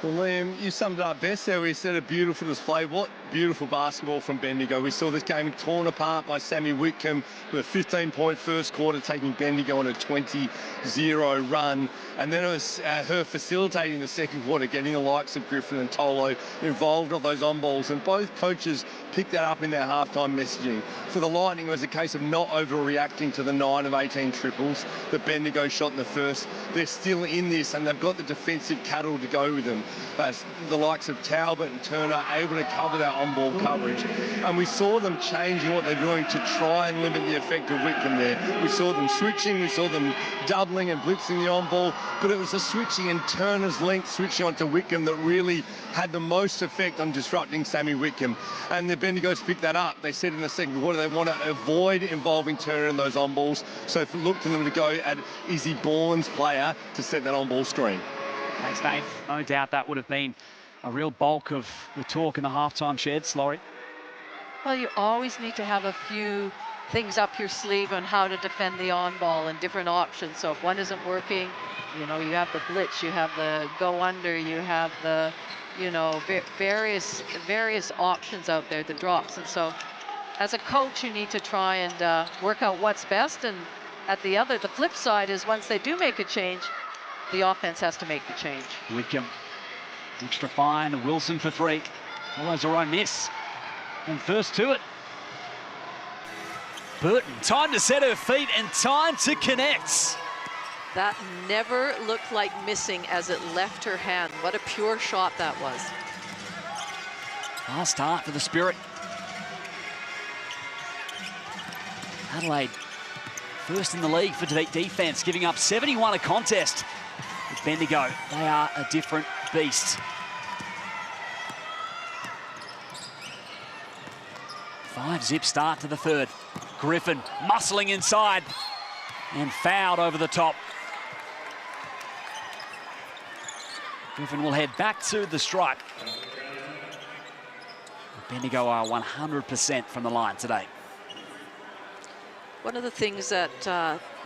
Well, Liam, you summed it up best there. We said a beautiful display. What beautiful basketball from Bendigo. We saw this game torn apart by Sammy Whitcomb with a 15-point first quarter, taking Bendigo on a 20-0 run. And then it was her facilitating the second quarter, getting the likes of Griffin and Tolo involved on those on-balls. And both coaches picked that up in their halftime messaging. For the Lightning, it was a case of not overreacting to the 9 of 18 triples that Bendigo shot in the first. They're still in this, and they've got the defensive cattle to go with them. As the likes of Talbot and Turner able to cover that on-ball coverage. And we saw them changing what they're doing to try and limit the effect of Whitcomb there. We saw them switching, we saw them doubling and blitzing the on-ball, but it was the switching and Turner's length switching onto Whitcomb that really had the most effect on disrupting Sammy Whitcomb. And the Bendigos picked that up. They said in the second quarter they want to avoid involving Turner in those on-balls, so if it looked to them to go at Izzy Bourne's player to set that on-ball screen. Thanks, Dave. No doubt that would have been a real bulk of the talk in the halftime sheds, Laurie. Well, you always need to have a few things up your sleeve on how to defend the on-ball and different options. So if one isn't working, you know, you have the blitz, you have the go under, you have the, you know, various options out there, the drops. And so as a coach, you need to try and work out what's best. And at the flip side is once they do make a change, the offense has to make the change. Whitcomb, extra fine. Wilson for three. Follows her own miss. And first to it. Burton, time to set her feet and time to connect. That never looked like missing as it left her hand. What a pure shot that was. Last start for the Spirit. Adelaide, first in the league for defense, giving up 71 a contest. Bendigo, they are a different beast. 5-zip start to the third. Griffin muscling inside and fouled over the top. Griffin will head back to the stripe. Bendigo are 100% from the line today. One of the things that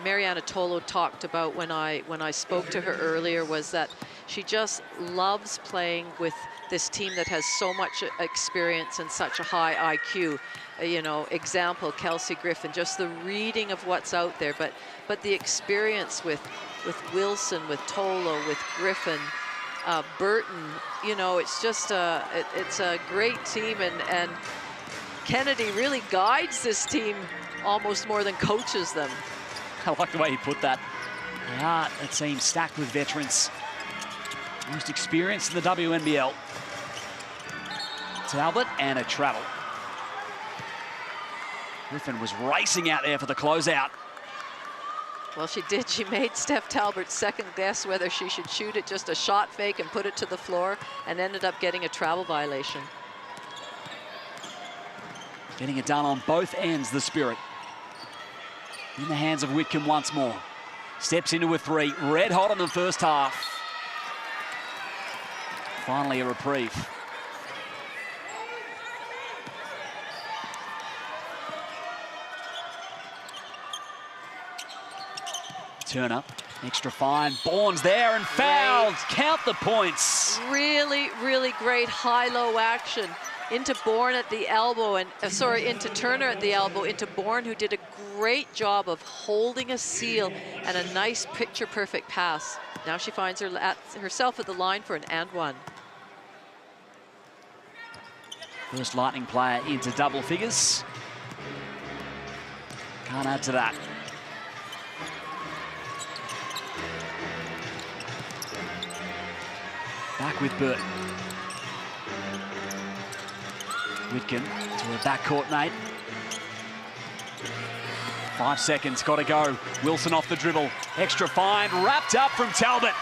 Mariana Tolo talked about when I spoke to her earlier was that she just loves playing with this team that has so much experience and such a high IQ. You know, example, Kelsey Griffin, just the reading of what's out there, but the experience with Wilson, with Tolo, with Griffin, Burton, you know, it's just it's a great team, and Kennedy really guides this team almost more than coaches them. I like the way he put that. They are a team stacked with veterans. Most experienced in the WNBL. Talbot and a travel. Griffin was racing out there for the closeout. Well, she did. She made Steph Talbot second guess whether she should shoot it, just a shot fake and put it to the floor, and ended up getting a travel violation. Getting it done on both ends, the Spirit. In the hands of Whitcomb once more. Steps into a three, red hot in the first half. Finally a reprieve. Turner, extra fine, Bourne's there and fouled. Count the points. Really, really great high-low action into Bourne at the elbow, and into Turner at the elbow, into Bourne, who did a great job of holding a seal and a nice picture-perfect pass. Now she finds herself at the line for an and one. First Lightning player into double figures. Can't add to that. Back with Burton. Whitcomb to her backcourt mate. 5 seconds, got to go. Wilson off the dribble. Extra fine, wrapped up from Talbot.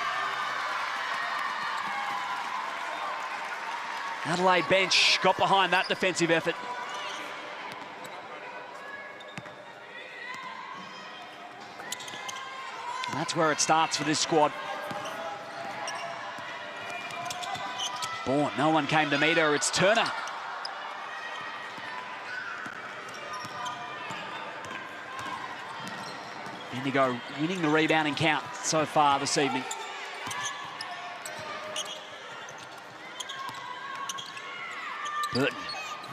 Adelaide bench got behind that defensive effort. And that's where it starts for this squad. Bourne, no one came to meet her, it's Turner. Bendigo winning the rebounding count so far this evening. Burton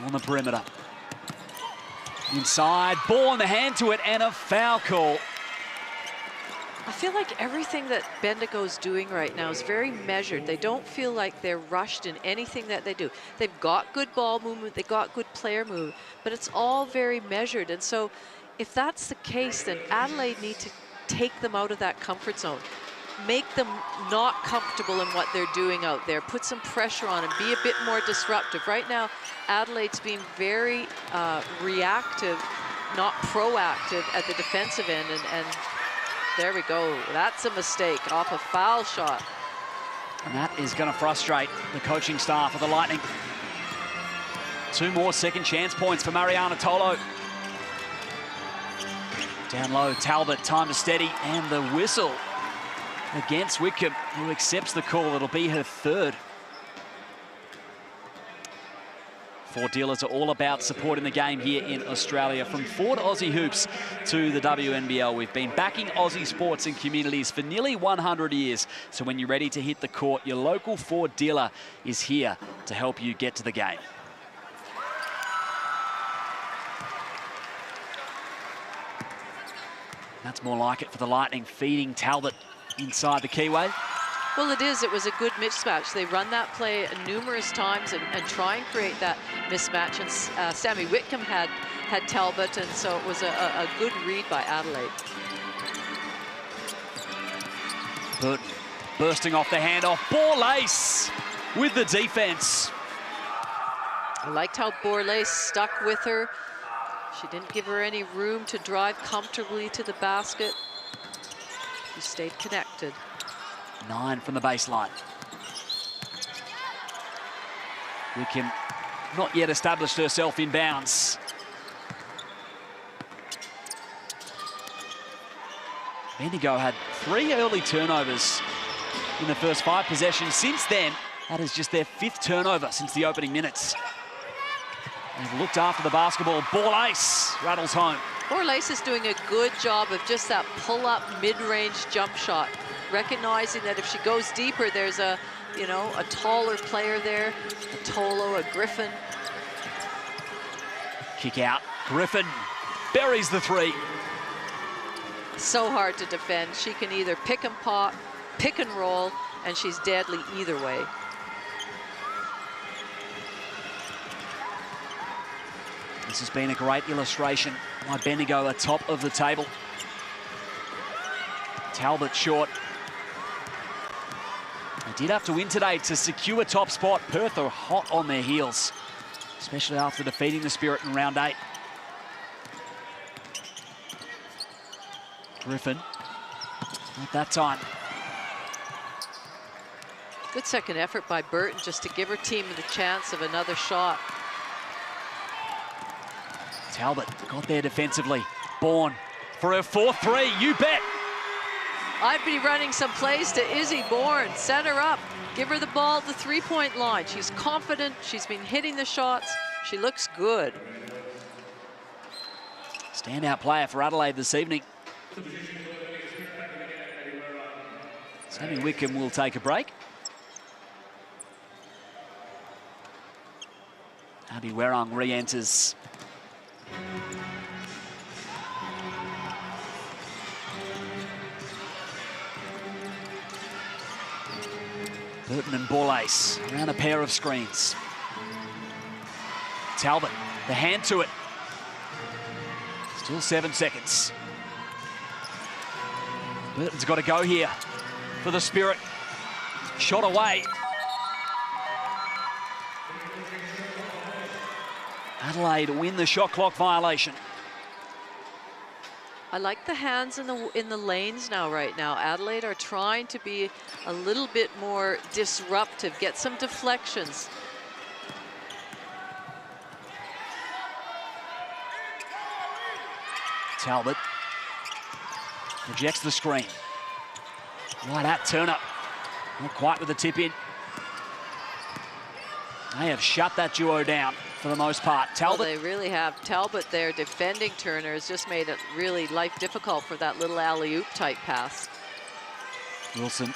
on the perimeter. Inside, Bourne, the hand to it, and a foul call. I feel like everything that Bendigo's doing right now is very measured. They don't feel like they're rushed in anything that they do. They've got good ball movement, they've got good player movement, but it's all very measured. And so if that's the case, then Adelaide need to take them out of that comfort zone. Make them not comfortable in what they're doing out there. Put some pressure on them, be a bit more disruptive. Right now, Adelaide's being very reactive, not proactive at the defensive end, and there we go. That's a mistake off a foul shot. And that is going to frustrate the coaching staff of the Lightning. 2 more second chance points for Mariana Tolo. Down low, Talbot, time to steady, and the whistle against Whitcomb, who accepts the call. It'll be her third. Ford dealers are all about supporting the game here in Australia. From Ford Aussie Hoops to the WNBL, we've been backing Aussie sports and communities for nearly 100 years. So when you're ready to hit the court, your local Ford dealer is here to help you get to the game. That's more like it for the Lightning, feeding Talbot inside the keyway. Well, it is. It was a good mismatch. They run that play numerous times and try and create that mismatch. And Sammy Whitcomb had Talbot, and so it was a good read by Adelaide. But bursting off the handoff, Borlase with the defense. I liked how Borlase stuck with her. She didn't give her any room to drive comfortably to the basket. She stayed connected. 9 from the baseline. Wickham not yet established herself in bounds. Bendigo had 3 early turnovers in the first 5 possessions. Since then, that is just their 5th turnover since the opening minutes. They've looked after the basketball. Ball ace rattles home. Borlace is doing a good job of just that pull-up mid-range jump shot, recognizing that if she goes deeper, there's a, you know, a taller player there, a Tolo, a Griffin. Kick out. Griffin buries the 3. So hard to defend. She can either pick and pop, pick and roll, and she's deadly either way. This has been a great illustration why Bendigo are top of the table. Talbot short. They did have to win today to secure top spot. Perth are hot on their heels, especially after defeating the Spirit in round 8. Griffin, not that time. Good second effort by Burton just to give her team the chance of another shot. Talbot got there defensively. Bourne for her 4th 3, you bet. I'd be running some plays to Izzy Bourne. Set her up, give her the ball at the 3-point line. She's confident, she's been hitting the shots, she looks good. Standout player for Adelaide this evening. Sammy Wickham will take a break. Abby Werrung re-enters. Burton and Borlace around a pair of screens. Talbot, the hand to it. Still 7 seconds. Burton's got to go here for the Spirit. Shot away. Adelaide win the shot clock violation. I like the hands in the lanes right now. Adelaide are trying to be a little bit more disruptive, get some deflections. Talbot rejects the screen. Right at Turner. Not quite with the tip in. They have shut that duo down for the most part. Talbot. Well, they really have. Talbot there defending Turner has just made it really life difficult for that little alley-oop type pass. Wilson.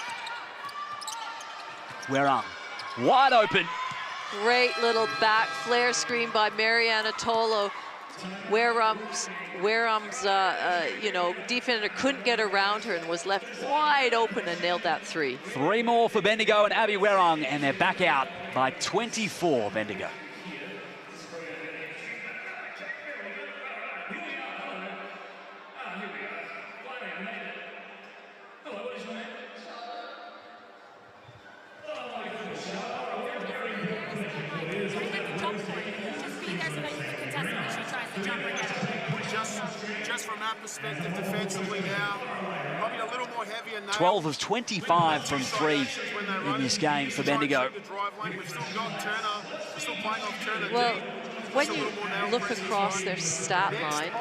Werrung. Wide open. Great little back flare screen by Mariana Tolo. Werrung's you know, defender couldn't get around her and was left wide open and nailed that 3. 3 more for Bendigo and Abby Werrung, and they're back out by 24, Bendigo. Just from that perspective, defensively now, probably a little more heavier now. 12 of 25 from 3 in this game for Bendigo. Well, when you look across their stat line,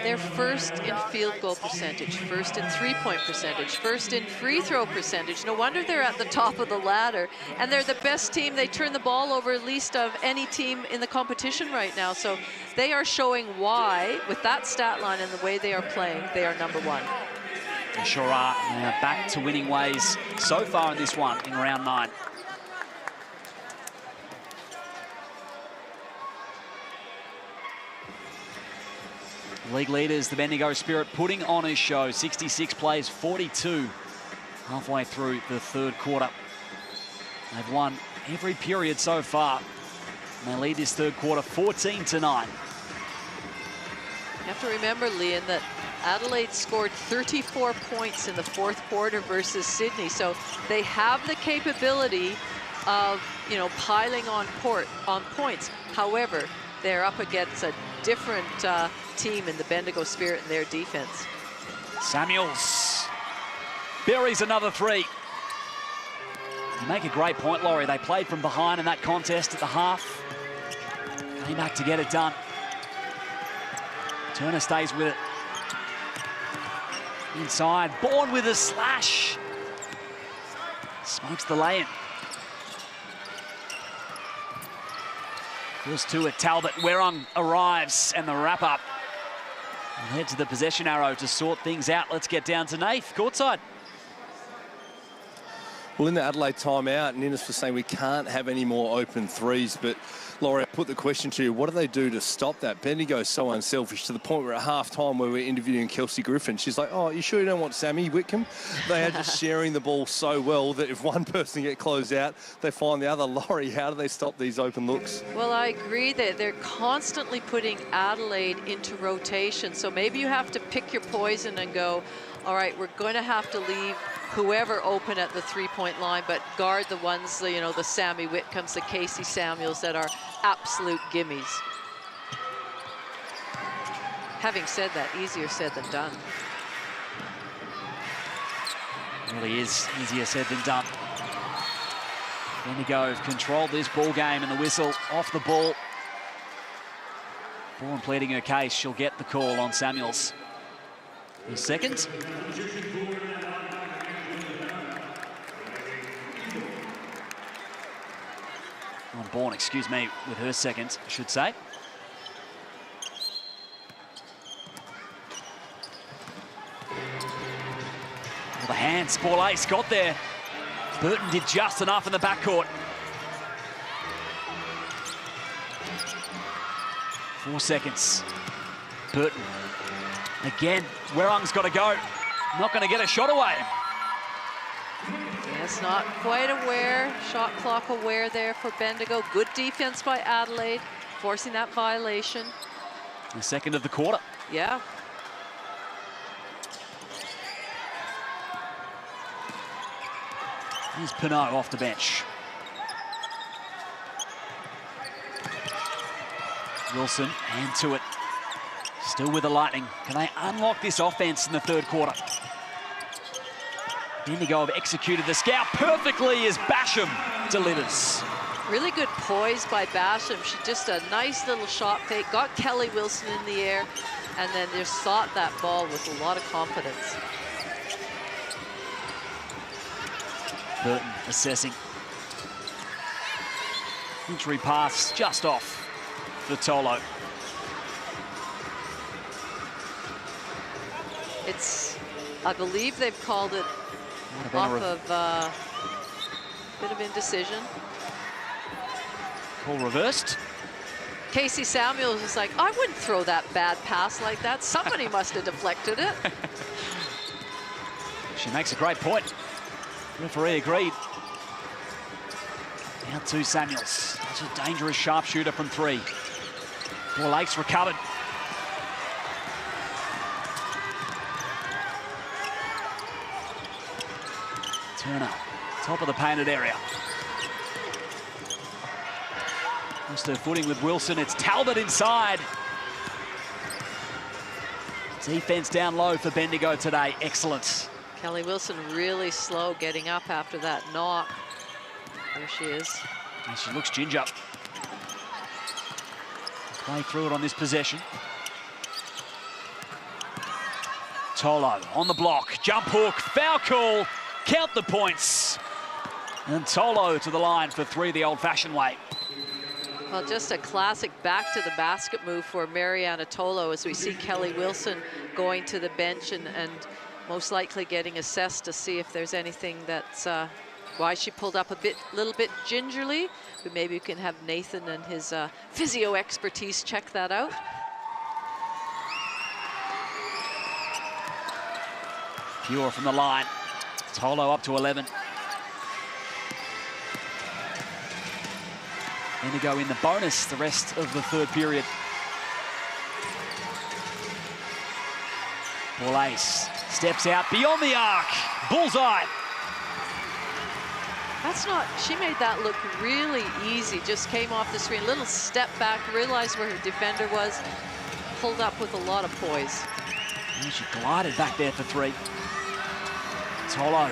they're first in field goal percentage, first in 3-point percentage, first in free throw percentage. No wonder they're at the top of the ladder. And they're the best team. They turn the ball over at least of any team in the competition right now. So they are showing why, with that stat line and the way they are playing, they are number 1. They sure are. They are back to winning ways so far in this one in round 9. League leaders, the Bendigo Spirit, putting on a show. 66 plays, 42 halfway through the 3rd quarter. They've won every period so far. And they lead this 3rd quarter 14-9. You have to remember, Lian, that Adelaide scored 34 points in the 4th quarter versus Sydney. So they have the capability of, you know, piling on points. However, they're up against a different team in the Bendigo Spirit and their defense. Samuels buries another 3. You make a great point, Laurie. They played from behind in that contest at the half. Came back to get it done. Turner stays with it. Inside, Bourne with a slash. Smokes the lay-in. Goes to it, Talbot. Werung arrives, and the wrap-up. We'll head to the possession arrow to sort things out. Let's get down to Nath, courtside. Well, in the Adelaide timeout, Ninnis was saying we can't have any more open threes, but Laurie, I put the question to you, what do they do to stop that? Bendigo's so unselfish to the point where at half-time where we're interviewing Kelsey Griffin, she's like, oh, you sure you don't want Sammy Whitcomb? They are just sharing the ball so well that if one person gets closed out, they find the other. Laurie, how do they stop these open looks? Well, I agree that they're constantly putting Adelaide into rotation, so maybe you have to pick your poison and go, all right, we're going to have to leave whoever open at the three-point line, but guard the ones, you know, the Sammy Whitcombs, the Casey Samuels that are absolute gimmies. Having said that, easier said than done. It really is easier said than done. Bendigo have controlled this ball game, and the whistle off the ball. Bourne pleading her case. She'll get the call on Samuels. The second. On Bourne, excuse me, with her second, I should say. Well, the hands, ball ace got there. Burton did just enough in the backcourt. 4 seconds. Burton. Again, Werung's got to go. Not going to get a shot away. Yes, not quite aware. Shot clock aware there for Bendigo. Good defense by Adelaide, forcing that violation. The second of the quarter. Yeah. Here's Pinot off the bench. Wilson, hand to it. Still with the Lightning. Can they unlock this offense in the third quarter? Bendigo have executed the scout perfectly as Basham delivers. Really good poise by Basham. She just a nice little shot fake, got Kelly Wilson in the air, and then just thought that ball with a lot of confidence. Burton assessing. Entry pass just off for Tolo. It's, I believe they've called it off of a bit of indecision. Call reversed. Casey Samuels is like, I wouldn't throw that bad pass like that. Somebody must have deflected it. She makes a great point. Referee agreed. Now to Samuels. Such a dangerous sharpshooter from three. Ball ace recovered. Turner, top of the painted area. Lost her footing with Wilson. It's Talbot inside. Defense down low for Bendigo today. Excellent. Kelly Wilson really slow getting up after that knock. There she is. And she looks ginger. Play through it on this possession. Tolo on the block. Jump hook. Foul call. Count the points. And Tolo to the line for three the old-fashioned way. Well, just a classic back to the basket move for Mariana Tolo as we see Kelly Wilson going to the bench and most likely getting assessed to see if there's anything that's why she pulled up a little bit gingerly. But maybe we can have Nathan and his physio expertise check that out. Pure from the line. Tolo up to 11. Bendigo in the bonus the rest of the third period. Ball ace. Steps out beyond the arc. Bullseye. That's not, she made that look really easy. Just came off the screen, little step back, realized where her defender was, pulled up with a lot of poise. And she glided back there for three. Tolo.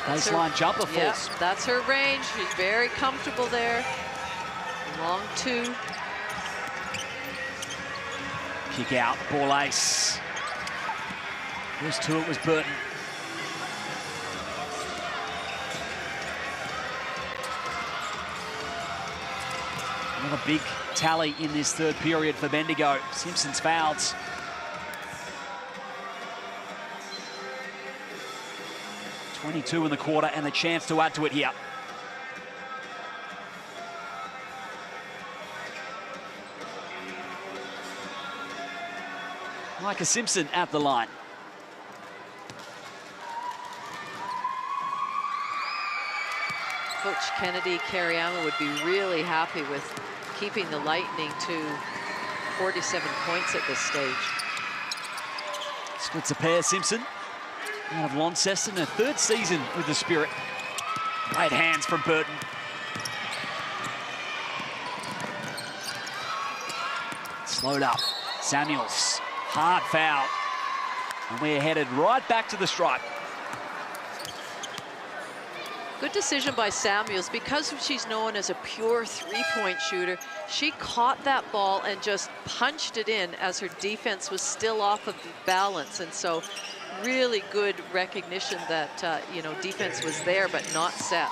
Baseline jumper falls. Yeah, that's her range. She's very comfortable there. Long two. Kick out, ball ace. First to it was Burton. Another big tally in this third period for Bendigo. Simpson's fouls. .22 in the quarter and a chance to add to it here. Micah Simpson at the line. Coach Kennedy Kariyama would be really happy with keeping the Lightning to 47 points at this stage. Splits a pair, Simpson. Out of Launceston, her third season with the Spirit. Great hands from Burton. Slowed up. Samuels. Hard foul. And we're headed right back to the stripe. Good decision by Samuels. Because she's known as a pure three-point shooter, she caught that ball and just punched it in as her defense was still off of balance. And so really good recognition that, you know, defense was there but not set.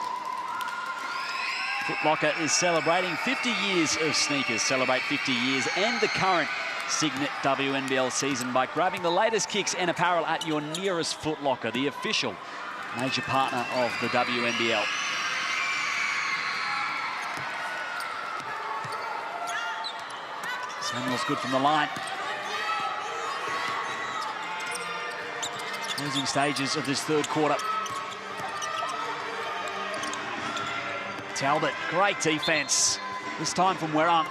Foot Locker is celebrating 50 years of sneakers. Celebrate 50 years and the current Signet WNBL season by grabbing the latest kicks and apparel at your nearest Foot Locker, the official major partner of the WNBL. Samuel's good from the line. Closing stages of this third quarter. Talbot, great defense. This time from Werrung.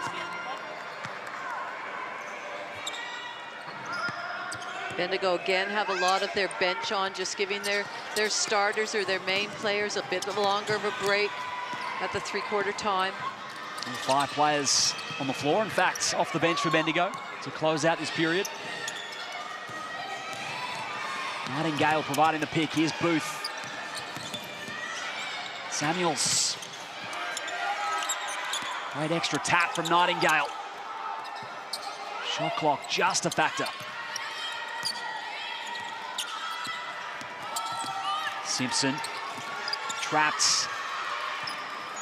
Bendigo again have a lot of their bench on, just giving their starters or their main players a bit longer of a break at the three-quarter time. And 5 players on the floor, in fact, off the bench for Bendigo to close out this period. Nightingale providing the pick. Here's Booth. Samuels. Great extra tap from Nightingale. Shot clock just a factor. Simpson trapped.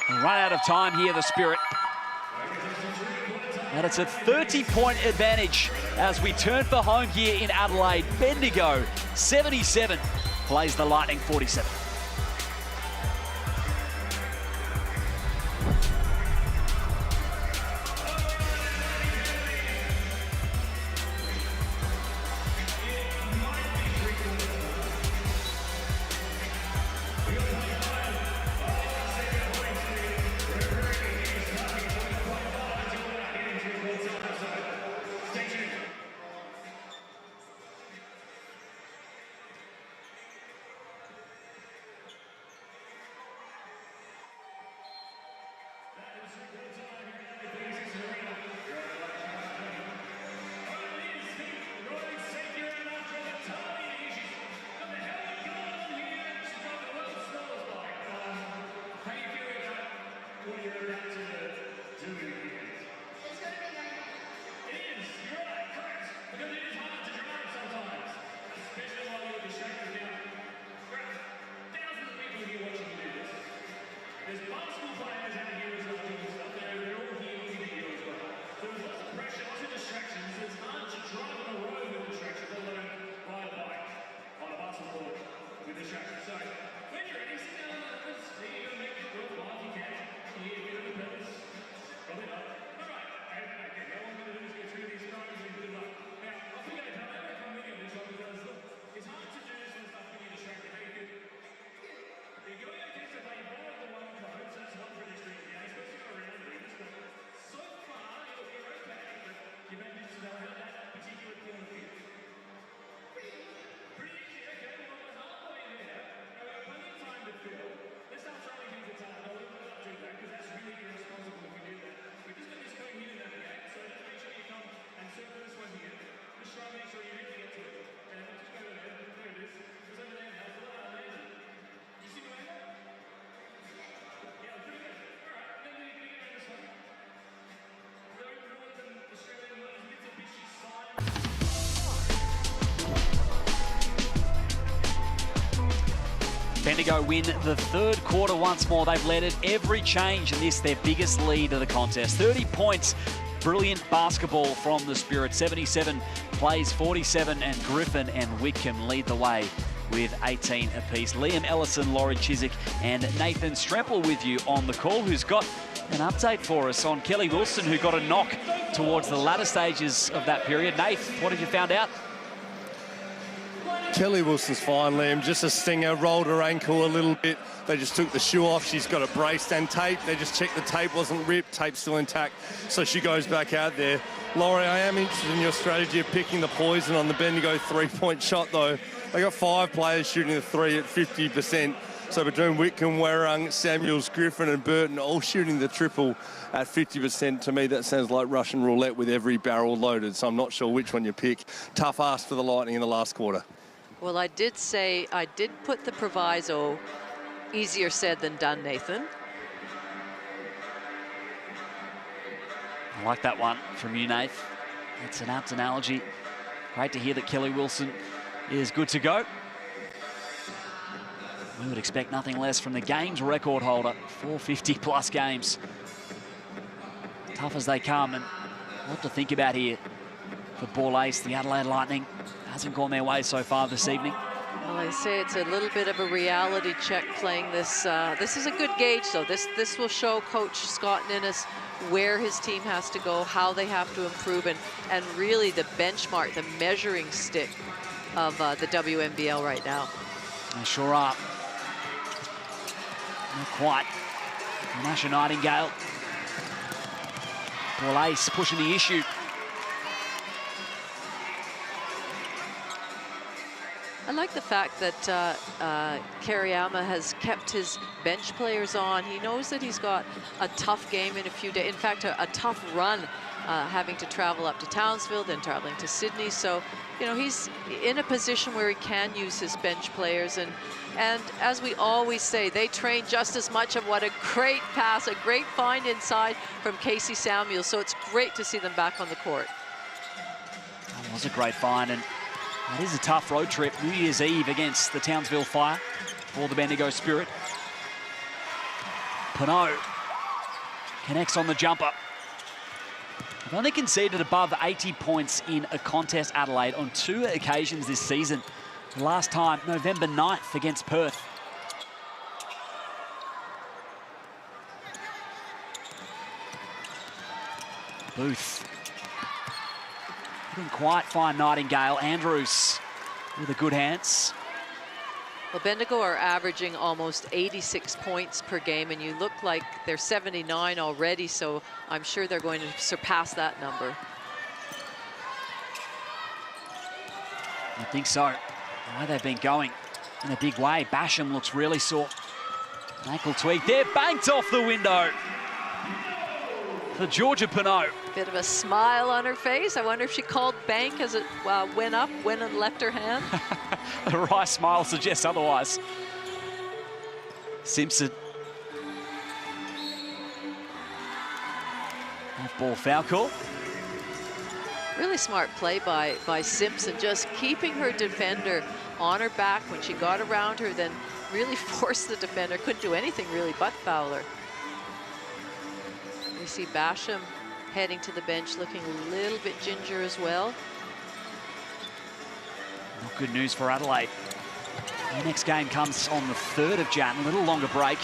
And run out of time here, the Spirit. And it's a 30-point advantage as we turn for home here in Adelaide. Bendigo 77 plays the Lightning 47. Bendigo win the third quarter once more. They've led it every change in this, their biggest lead of the contest. 30 points. Brilliant basketball from the Spirit. 77 plays 47, and Griffin and Whitcomb lead the way with 18 apiece. Liam Ellison, Laurie Chiswick and Nathan Strempel with you on the call, who's got an update for us on Kelly Wilson, who got a knock towards the latter stages of that period. Nath, what have you found out? Kelly Wilson's fine, Liam. Just a stinger, rolled her ankle a little bit. They just took the shoe off. She's got it braced and taped. They just checked the tape wasn't ripped, tape's still intact. So she goes back out there. Laurie, I am interested in your strategy of picking the poison on the Bendigo three-point shot, though. They got 5 players shooting the three at 50%. So between Whitcomb, Werrung, Samuels, Griffin and Burton all shooting the triple at 50%. To me, that sounds like Russian roulette with every barrel loaded. So I'm not sure which one you pick. Tough ask for the Lightning in the last quarter. Well, I did put the proviso, easier said than done, Nathan. I like that one from you, Nath. That's an apt analogy. Great to hear that Kelly Wilson is good to go. We would expect nothing less from the games record holder. 450-plus games. Tough as they come, and a lot to think about here for ball ace. The Adelaide Lightning hasn't gone their way so far this evening. Well, I say it's a little bit of a reality check playing this. This is a good gauge, though. This will show Coach Scott Ninnis where his team has to go, how they have to improve, and really the benchmark, the measuring stick of the WNBL right now. They sure are. Not quite. Masha Nightingale. Ball ace pushing the issue. I like the fact that Kariyama has kept his bench players on. He knows that he's got a tough game in a few days. In fact, a tough run, having to travel up to Townsville, then traveling to Sydney. So, you know, he's in a position where he can use his bench players. And as we always say, they train just as much of what a great pass, a great find inside from Casey Samuels. So it's great to see them back on the court. That was a great find, and it is a tough road trip. New Year's Eve against the Townsville Fire for the Bendigo Spirit. Pinot connects on the jumper. They've only conceded above 80 points in a contest, Adelaide, on 2 occasions this season. The last time, November 9th against Perth. Booth. Couldn't quite find Nightingale. Andrews with a good hands. Well, Bendigo are averaging almost 86 points per game, and you look like they're 79 already, so I'm sure they're going to surpass that number. I think so. The way they've been going in a big way. Basham looks really sore. Ankle tweak there, banked off the window for Georgia Pinot. Bit of a smile on her face. I wonder if she called bank as it went and left her hand. The wry smile suggests otherwise. Simpson. Off-ball foul call. Really smart play by Simpson, just keeping her defender on her back when she got around her, then really forced the defender. Couldn't do anything really but foul her. We see Basham heading to the bench, looking a little bit ginger as well. Not good news for Adelaide. The next game comes on the 3rd of Jan, a little longer break.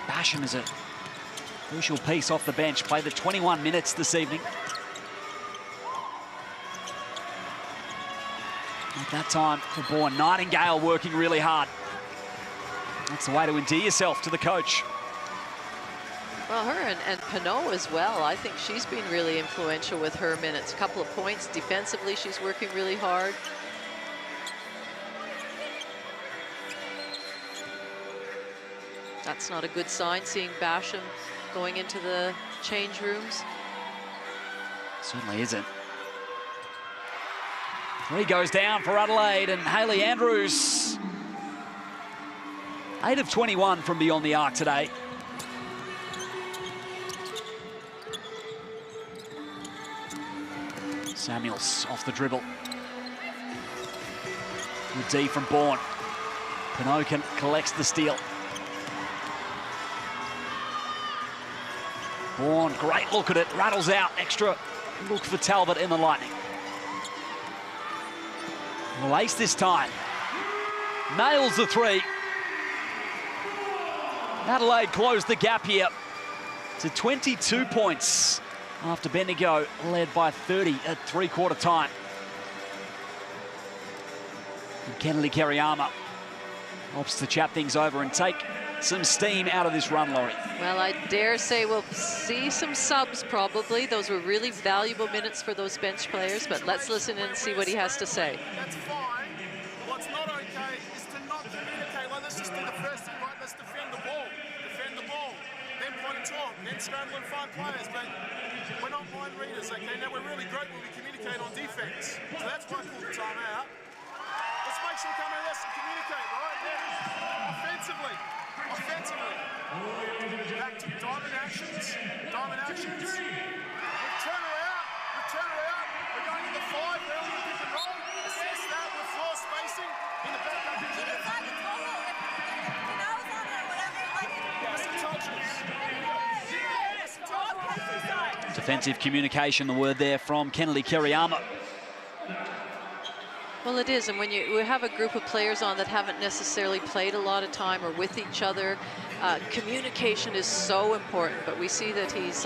Basham is a crucial piece off the bench, played the 21 minutes this evening. At that time for Bourne, Nightingale working really hard. That's the way to endear yourself to the coach. Well, her and Pinot as well. I think she's been really influential with her minutes. A couple of points defensively, she's working really hard. That's not a good sign, seeing Basham going into the change rooms. Certainly isn't. 3 goes down for Adelaide, and Hayley Andrews. 8 of 21 from beyond the arc today. Samuels off the dribble. Good D from Bourne. Pinot collects the steal. Bourne, great look at it, rattles out. Extra look for Talbot in the Lightning. Well, ace this time. Nails the three. Adelaide closed the gap here to 22 points after Bendigo led by 30 at three-quarter time. And Kennedy Kerryama helps to chat things over and take some steam out of this run, Laurie. Well, I dare say we'll see some subs probably. Those were really valuable minutes for those bench players, but let's listen in and see what he has to say. That's fine. What's not okay is to not communicate. Like, let's just do the first thing, right? Let's defend the ball. Defend the ball. Then point and talk. Then scramble and find players. But we're not mind readers, okay? Now, we're really great when we communicate on defense. So that's why I called the timeout. Let's make sure we come out and communicate, right? Yeah. Offensively. Offensively. Back to diamond actions. Diamond actions. We've turned her out. We've turned her out. We're going to the 5 early in pick and roll. Assess that with floor spacing in the back up. Defensive communication, the word there from Kennedy Kerryama. Well, it is, and when we have a group of players on that haven't necessarily played a lot of time or with each other, communication is so important, but we see that he's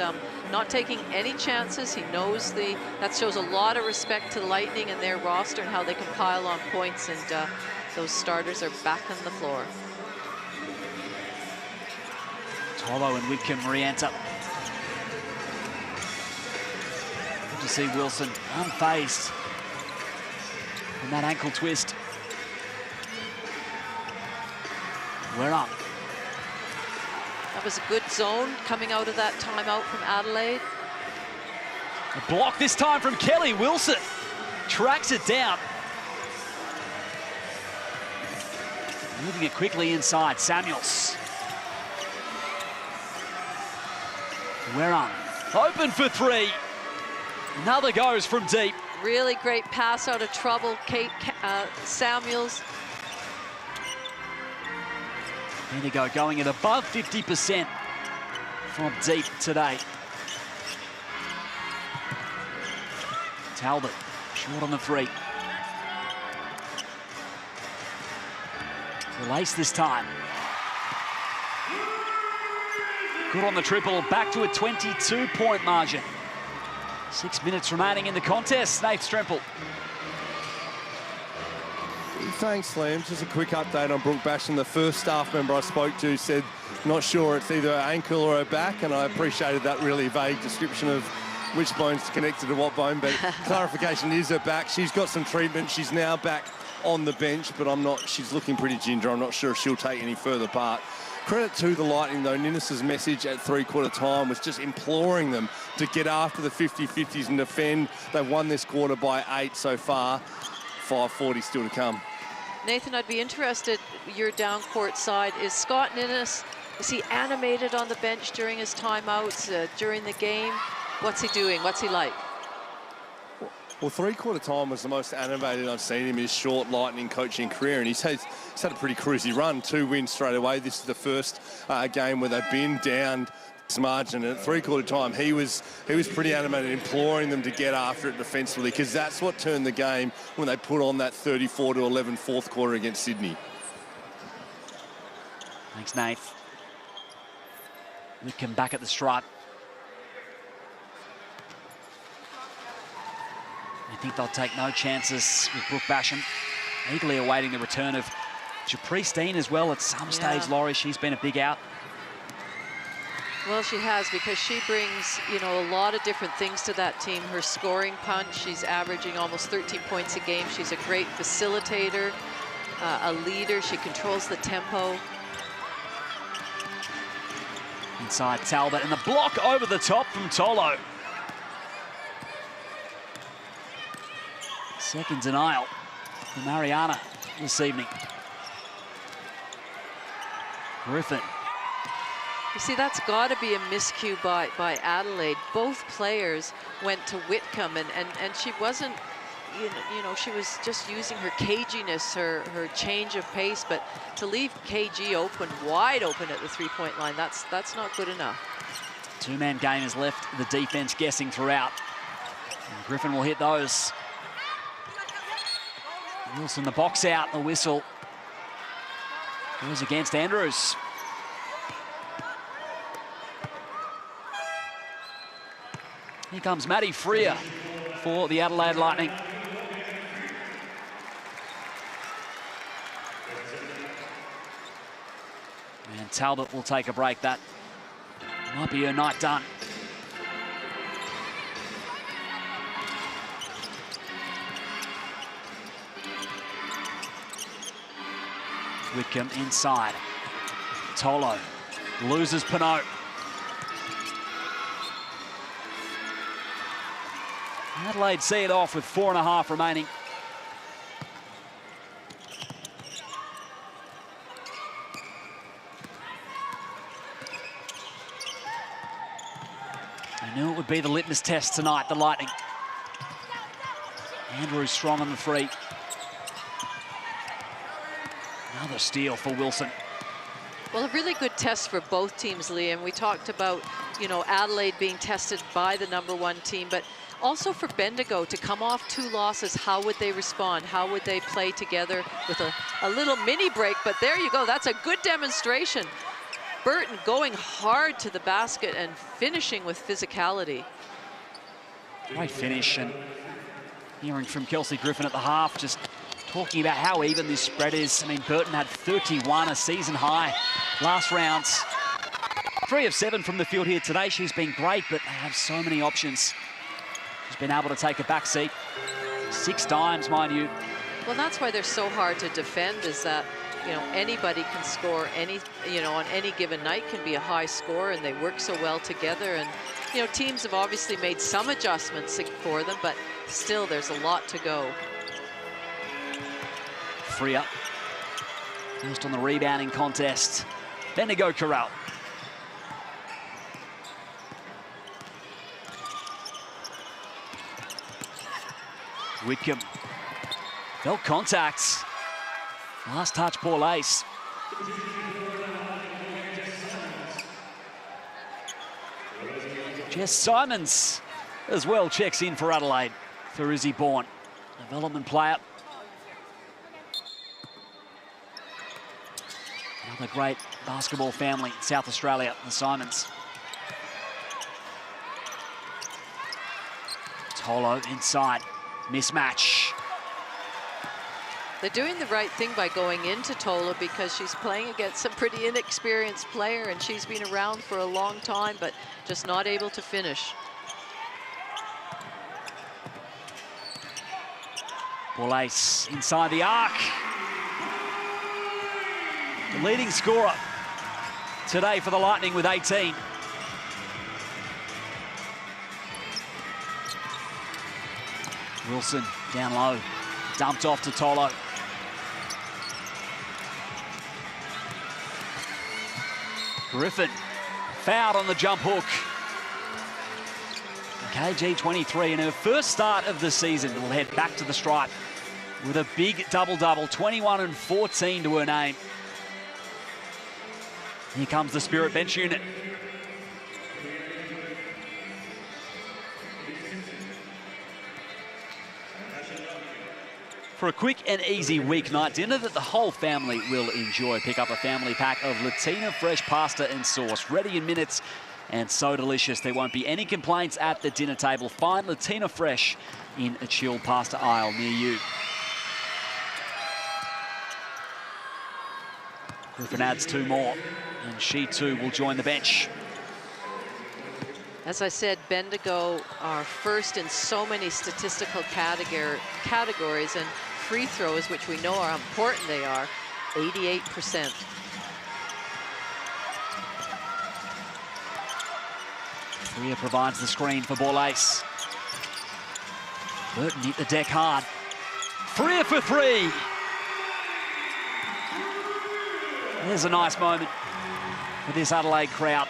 not taking any chances. He knows that shows a lot of respect to the Lightning and their roster and how they can pile on points, and those starters are back on the floor. Tolo and Whitcomb re-enter. Good to see Wilson unfazed in that ankle twist. We're up. That was a good zone coming out of that timeout from Adelaide. A block this time from Kelly. Wilson tracks it down. Moving it quickly inside. Samuels. We're on. Open for three. Another goes from deep. Really great pass out of trouble, Kate Samuels. Bendigo going at above 50% from deep today. Talbot short on the three. Release this time. Good on the triple, back to a 22-point margin. 6 minutes remaining in the contest. Nate Stremple. Thanks, Liam. Just a quick update on Brooke Basham. The first staff member I spoke to said, not sure it's either her ankle or her back, and I appreciated that really vague description of which bone's connected to what bone, but clarification is her back. She's got some treatment. She's now back on the bench, but she's looking pretty ginger. I'm not sure if she'll take any further part. Credit to the Lightning, though. Ninnis's message at three-quarter time was just imploring them to get after the 50-50s and defend. They've won this quarter by 8 so far. 5:40 still to come. Nathan, I'd be interested, your down court side, is Scott Ninnis, is he animated on the bench during his timeouts, during the game? What's he doing? What's he like? Well, three-quarter time was the most animated I've seen him in his short Lightning coaching career, and he's had a pretty cruisy run. 2 wins straight away. This is the first game where they've been down this margin. And at three-quarter time, he was pretty animated, imploring them to get after it defensively, because that's what turned the game when they put on that 34-11 fourth quarter against Sydney. Thanks, Nate. Whitcomb back at the stripe. I think they'll take no chances with Brooke Basham. Eagerly awaiting the return of Japri Steen as well at some stage, Laurie. She's been a big out. Well, she has, because she brings, a lot of different things to that team. Her scoring punch, she's averaging almost 13 points a game. She's a great facilitator, a leader. She controls the tempo. Inside Talbot, and the block over the top from Tolo. Second denial for Mariana this evening. Griffin. You see, that's got to be a miscue by Adelaide. Both players went to Whitcomb, and she wasn't you know, she was just using her caginess, her change of pace, but to leave KG open, wide open at the three-point line, that's not good enough. Two-man game has left the defense guessing throughout. And Griffin will hit those. Wilson, the box out, the whistle. Goes against Andrews. Here comes Maddie Freer for the Adelaide Lightning. And Talbot will take a break. That might be her night done. Whitcomb inside. Tolo loses Pinot. Adelaide see it off with 4.5 remaining. I knew it would be the litmus test tonight, the Lightning. Andrews strong on the three. Another steal for Wilson. Well, a really good test for both teams, Liam. We talked about, you know, Adelaide being tested by the #1 team, but also for Bendigo to come off 2 losses. How would they respond? How would they play together with a little mini break? But there you go. That's a good demonstration. Burton going hard to the basket and finishing with physicality. Great finish, and hearing from Kelsey Griffin at the half, just talking about how even this spread is. I mean, Burton had 31, a season high last rounds. 3 of 7 from the field here today. She's been great, but they have so many options. She's been able to take a back seat 6 times, mind you. Well, that's why they're so hard to defend, is that, you know, anybody can score any, you know, on any given night can be a high score, and they work so well together. And, you know, teams have obviously made some adjustments for them, but still there's a lot to go. Freer. First on the rebounding contest. Bendigo Corral. Whitcomb. Felt contacts. Last touch, Paul Ace. Jess Simons as well checks in for Adelaide for Izzy Bourne. Development player. Another great basketball family in South Australia, the Simons. Tolo inside. Mismatch. They're doing the right thing by going into Tola, because she's playing against a pretty inexperienced player, and she's been around for a long time, but just not able to finish. Ace inside the arc. The leading scorer today for the Lightning with 18. Wilson down low, dumped off to Tolo. Griffin fouled on the jump hook. KG 23 in her first start of the season will head back to the stripe with a big double-double, 21 and 14 to her name. Here comes the Spirit bench unit. For a quick and easy weeknight dinner that the whole family will enjoy, pick up a family pack of Latina fresh pasta and sauce, ready in minutes and so delicious there won't be any complaints at the dinner table. Find Latina Fresh in a chilled pasta aisle near you. Griffin adds 2 more, and she too will join the bench. As I said, Bendigo are first in so many statistical categories, and free throws, which we know how important they are, 88%. Freer provides the screen for Ace. Burton hit the deck hard. Freer for 3. There's a nice moment for this Adelaide crowd.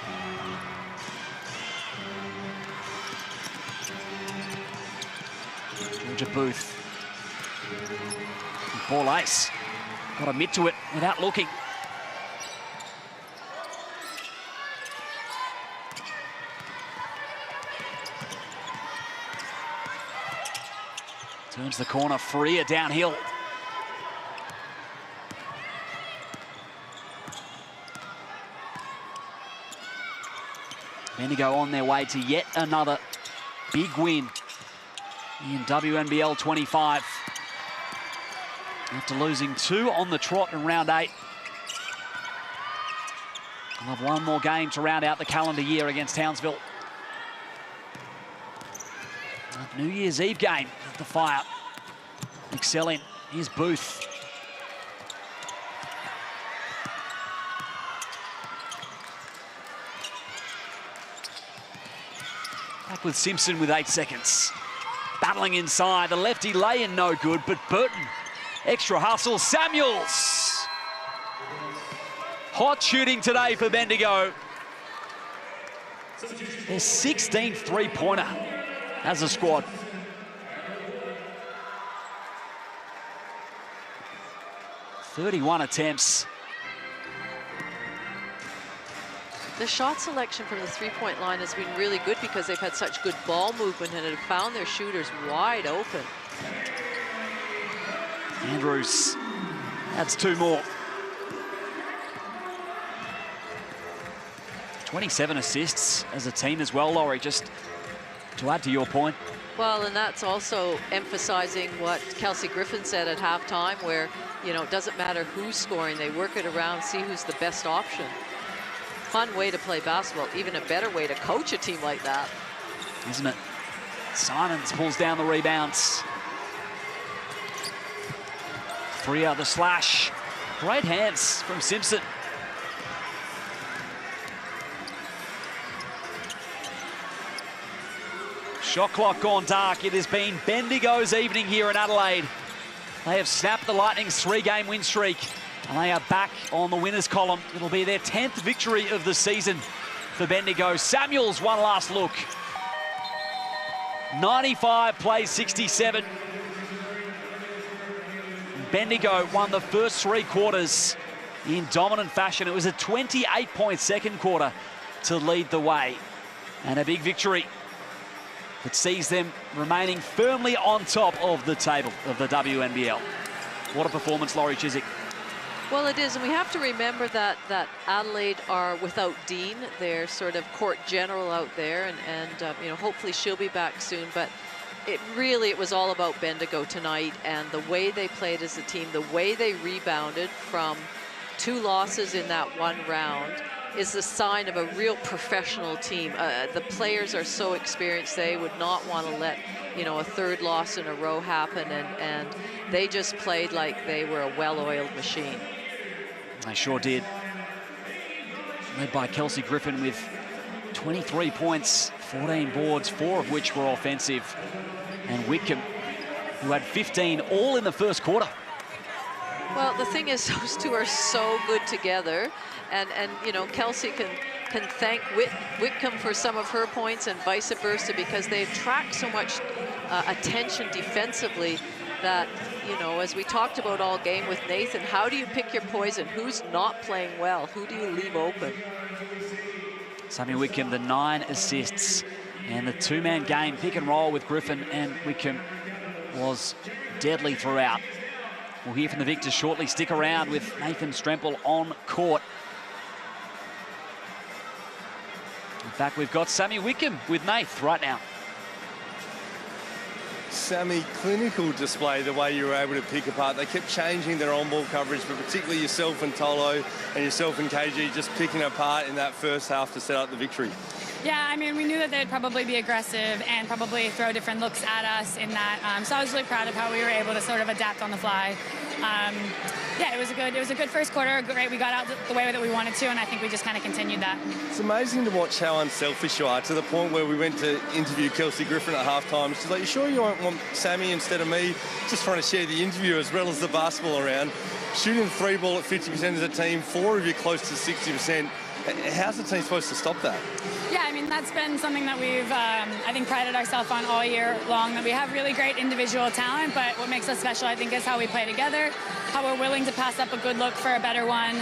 Georgia Booth Ball ace. Got a mid to it without looking. Turns the corner, Freer downhill. Bendigo on their way to yet another big win in WNBL 25. After losing 2 on the trot in round 8. We'll have one more game to round out the calendar year against Townsville. A New Year's Eve game at the Fire. Excelling. Here's Booth. Back with Simpson with 8 seconds. Battling inside. The lefty lay in no good, but Burton. Extra hustle. Samuels. Hot shooting today for Bendigo. Their 16th three-pointer as a squad. .31 attempts. The shot selection from the three-point line has been really good because they've had such good ball movement and have found their shooters wide open. Andrews adds 2 more. 27 assists as a team as well, Laurie, just to add to your point. Well, and that's also emphasizing what Kelsey Griffin said at halftime, where, you know, it doesn't matter who's scoring, they work it around, see who's the best option. Fun way to play basketball, even a better way to coach a team like that. Isn't it? Simons pulls down the rebounds. Freer the slash. Great hands from Simpson. Shot clock gone dark. It has been Bendigo's evening here in Adelaide. They have snapped the Lightning's 3-game win streak, and they are back on the winners column. It'll be their 10th victory of the season for Bendigo. Samuels, one last look. 95 plays 67. Bendigo won the first 3 quarters in dominant fashion. It was a 28-point second quarter to lead the way, and a big victory that sees them remaining firmly on top of the table of the WNBL. What a performance, Laurie Chiswick. Well, it is, and we have to remember that Adelaide are without Dean, their sort of court general out there, and you know, hopefully she'll be back soon. But it was all about Bendigo tonight, and the way they played as a team, the way they rebounded from 2 losses in that one round is the sign of a real professional team. The players are so experienced, they would not want to let, you know, a 3rd loss in a row happen, and they just played like they were a well-oiled machine. They sure did. Led by Kelsey Griffin with 23 points, 14 boards, 4 of which were offensive. And Whitcomb, who had 15 all in the first quarter. Well, the thing is, those two are so good together. And you know, Kelsey can thank Whitcomb for some of her points and vice versa, because they attract so much attention defensively that, you know, as we talked about all game with Nathan, how do you pick your poison? Who's not playing well? Who do you leave open? Sammy Whitcomb, the 9 assists, and the 2-man game pick and roll with Griffin and Whitcomb was deadly throughout. We'll hear from the victors shortly. Stick around with Nathan Strempel on court. In fact, we've got Sammy Whitcomb with Nath right now. Sammy, clinical display, the way you were able to pick apart. They kept changing their on-ball coverage, but particularly yourself and Tolo and yourself and KG just picking apart in that first half to set up the victory. Yeah, I mean, we knew that they'd probably be aggressive and probably throw different looks at us in that. So I was really proud of how we were able to sort of adapt on the fly. Yeah, it was a good first quarter. Great, we got out the way that we wanted to, and I think we just kind of continued that. It's amazing to watch how unselfish you are, to the point where we went to interview Kelsey Griffin at halftime. She's like, "You sure you won't want Sammy instead of me?" Just trying to share the interview as well as the basketball around. Shooting the 3 ball at 50% as a team, 4 of you close to 60%. How's the team supposed to stop that? Yeah, I mean, that's been something that we've, I think, prided ourselves on all year long, that we have really great individual talent, but what makes us special, I think, is how we play together, how we're willing to pass up a good look for a better one.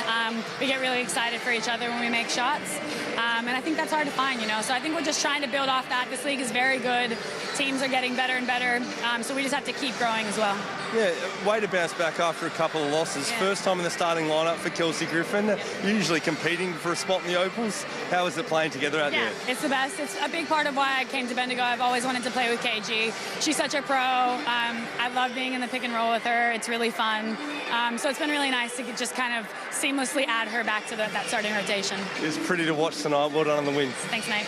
We get really excited for each other when we make shots, and I think that's hard to find, you know, so I think we're just trying to build off that. This league is very good. Teams are getting better and better, so we just have to keep growing as well. Yeah, way to bounce back after a couple of losses. Yeah. First time in the starting lineup for Kelsey Griffin, usually competing for a spot in the Opals. How is it playing together out there? It's the best. It's a big part of why I came to Bendigo. I've always wanted to play with KG. She's such a pro. I love being in the pick and roll with her. It's really fun. So it's been really nice to just kind of seamlessly add her back to that starting rotation. It's pretty to watch tonight. Well done on the win. Thanks, Nate.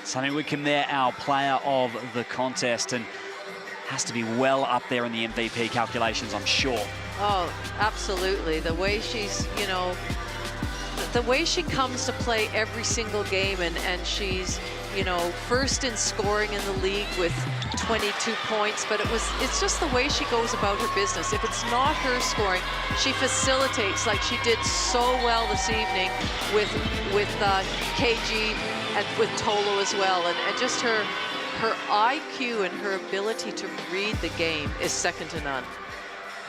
Sunny Wickham there, our player of the contest, and has to be well up there in the MVP calculations, I'm sure. Oh, absolutely. The way she's, you know, the way she comes to play every single game, and she's, you know, first in scoring in the league with 22 points, but it's just the way she goes about her business. If it's not her scoring, she facilitates, like she did so well this evening with KG and with Tolo as well, and just her IQ and her ability to read the game is second to none.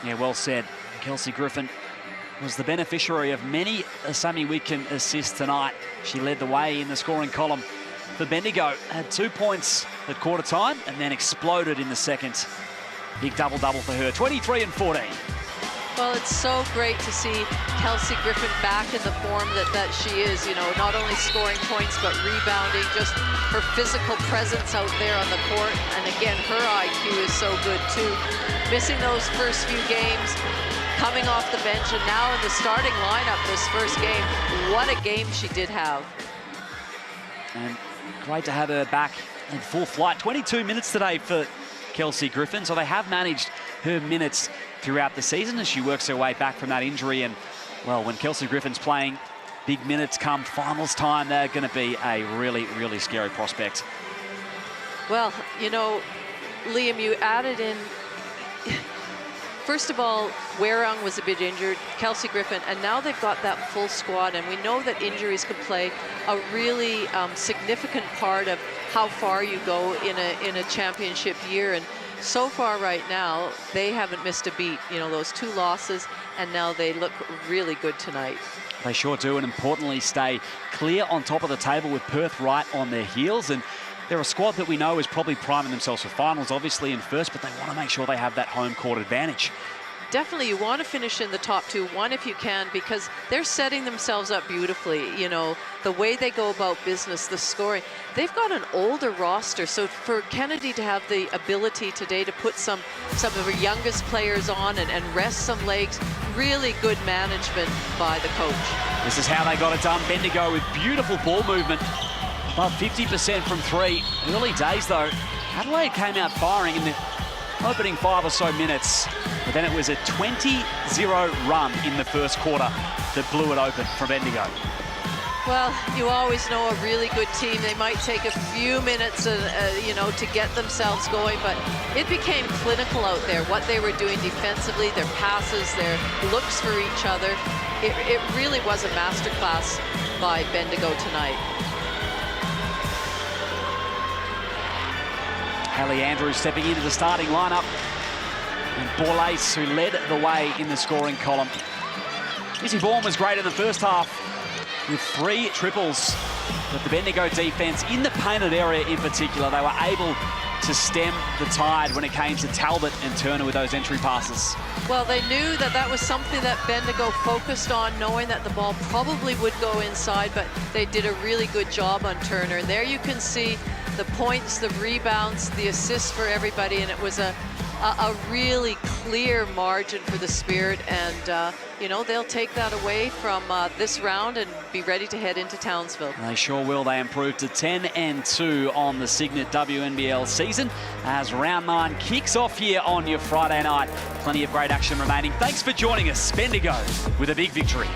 Yeah, well said. Kelsey Griffin was the beneficiary of many Sammy Wickham assists tonight. She led the way in the scoring column for Bendigo. Had 2 points at quarter time and then exploded in the second. Big double-double for her, 23 and 14. Well, it's so great to see Kelsey Griffin back in the form that she is, you know, not only scoring points, but rebounding, just her physical presence out there on the court. And again, her IQ is so good too. Missing those first few games, coming off the bench, and now in the starting lineup this first game. What a game she did have. And great to have her back in full flight. 22 minutes today for Kelsey Griffin, so they have managed her minutes throughout the season as she works her way back from that injury. And, well, when Kelsey Griffin's playing big minutes come finals time, they're going to be a really, really scary prospect. Well, you know, Liam, you added in... First of all, Werung was a bit injured, Kelsey Griffin, and now they've got that full squad, and we know that injuries can play a really significant part of how far you go in a championship year. And so far right now, they haven't missed a beat. You know, those 2 losses, and now they look really good tonight. They sure do, and importantly, stay clear on top of the table with Perth right on their heels. And they're a squad that we know is probably priming themselves for finals, obviously, in first, but they want to make sure they have that home court advantage. Definitely, you want to finish in the top 2, one if you can, because they're setting themselves up beautifully. You know, the way they go about business, the scoring. They've got an older roster, so for Kennedy to have the ability today to put some of her youngest players on and rest some legs, really good management by the coach. This is how they got it done. Bendigo with beautiful ball movement. Above 50% from 3. Early days, though. Adelaide came out firing in the opening 5 or so minutes. But then it was a 20-0 run in the first quarter that blew it open for Bendigo. Well, you always know a really good team, they might take a few minutes, you know, to get themselves going, but it became clinical out there, what they were doing defensively, their passes, their looks for each other. It really was a masterclass by Bendigo tonight. Hallie Andrews stepping into the starting lineup. And Borlase, who led the way in the scoring column. Izzy Bourne was great in the first half with 3 triples. But the Bendigo defense in the painted area in particular, they were able to stem the tide when it came to Talbot and Turner with those entry passes. Well, they knew that was something that Bendigo focused on, knowing that the ball probably would go inside, but they did a really good job on Turner. And there you can see the points, the rebounds, the assists for everybody, and it was a really clear margin for the Spirit, and you know, they'll take that away from this round and be ready to head into Townsville. They sure will. They improved to 10-2 on the Signet WNBL season as round 9 kicks off here on your Friday night. Plenty of great action remaining. Thanks for joining us. Bendigo with a big victory.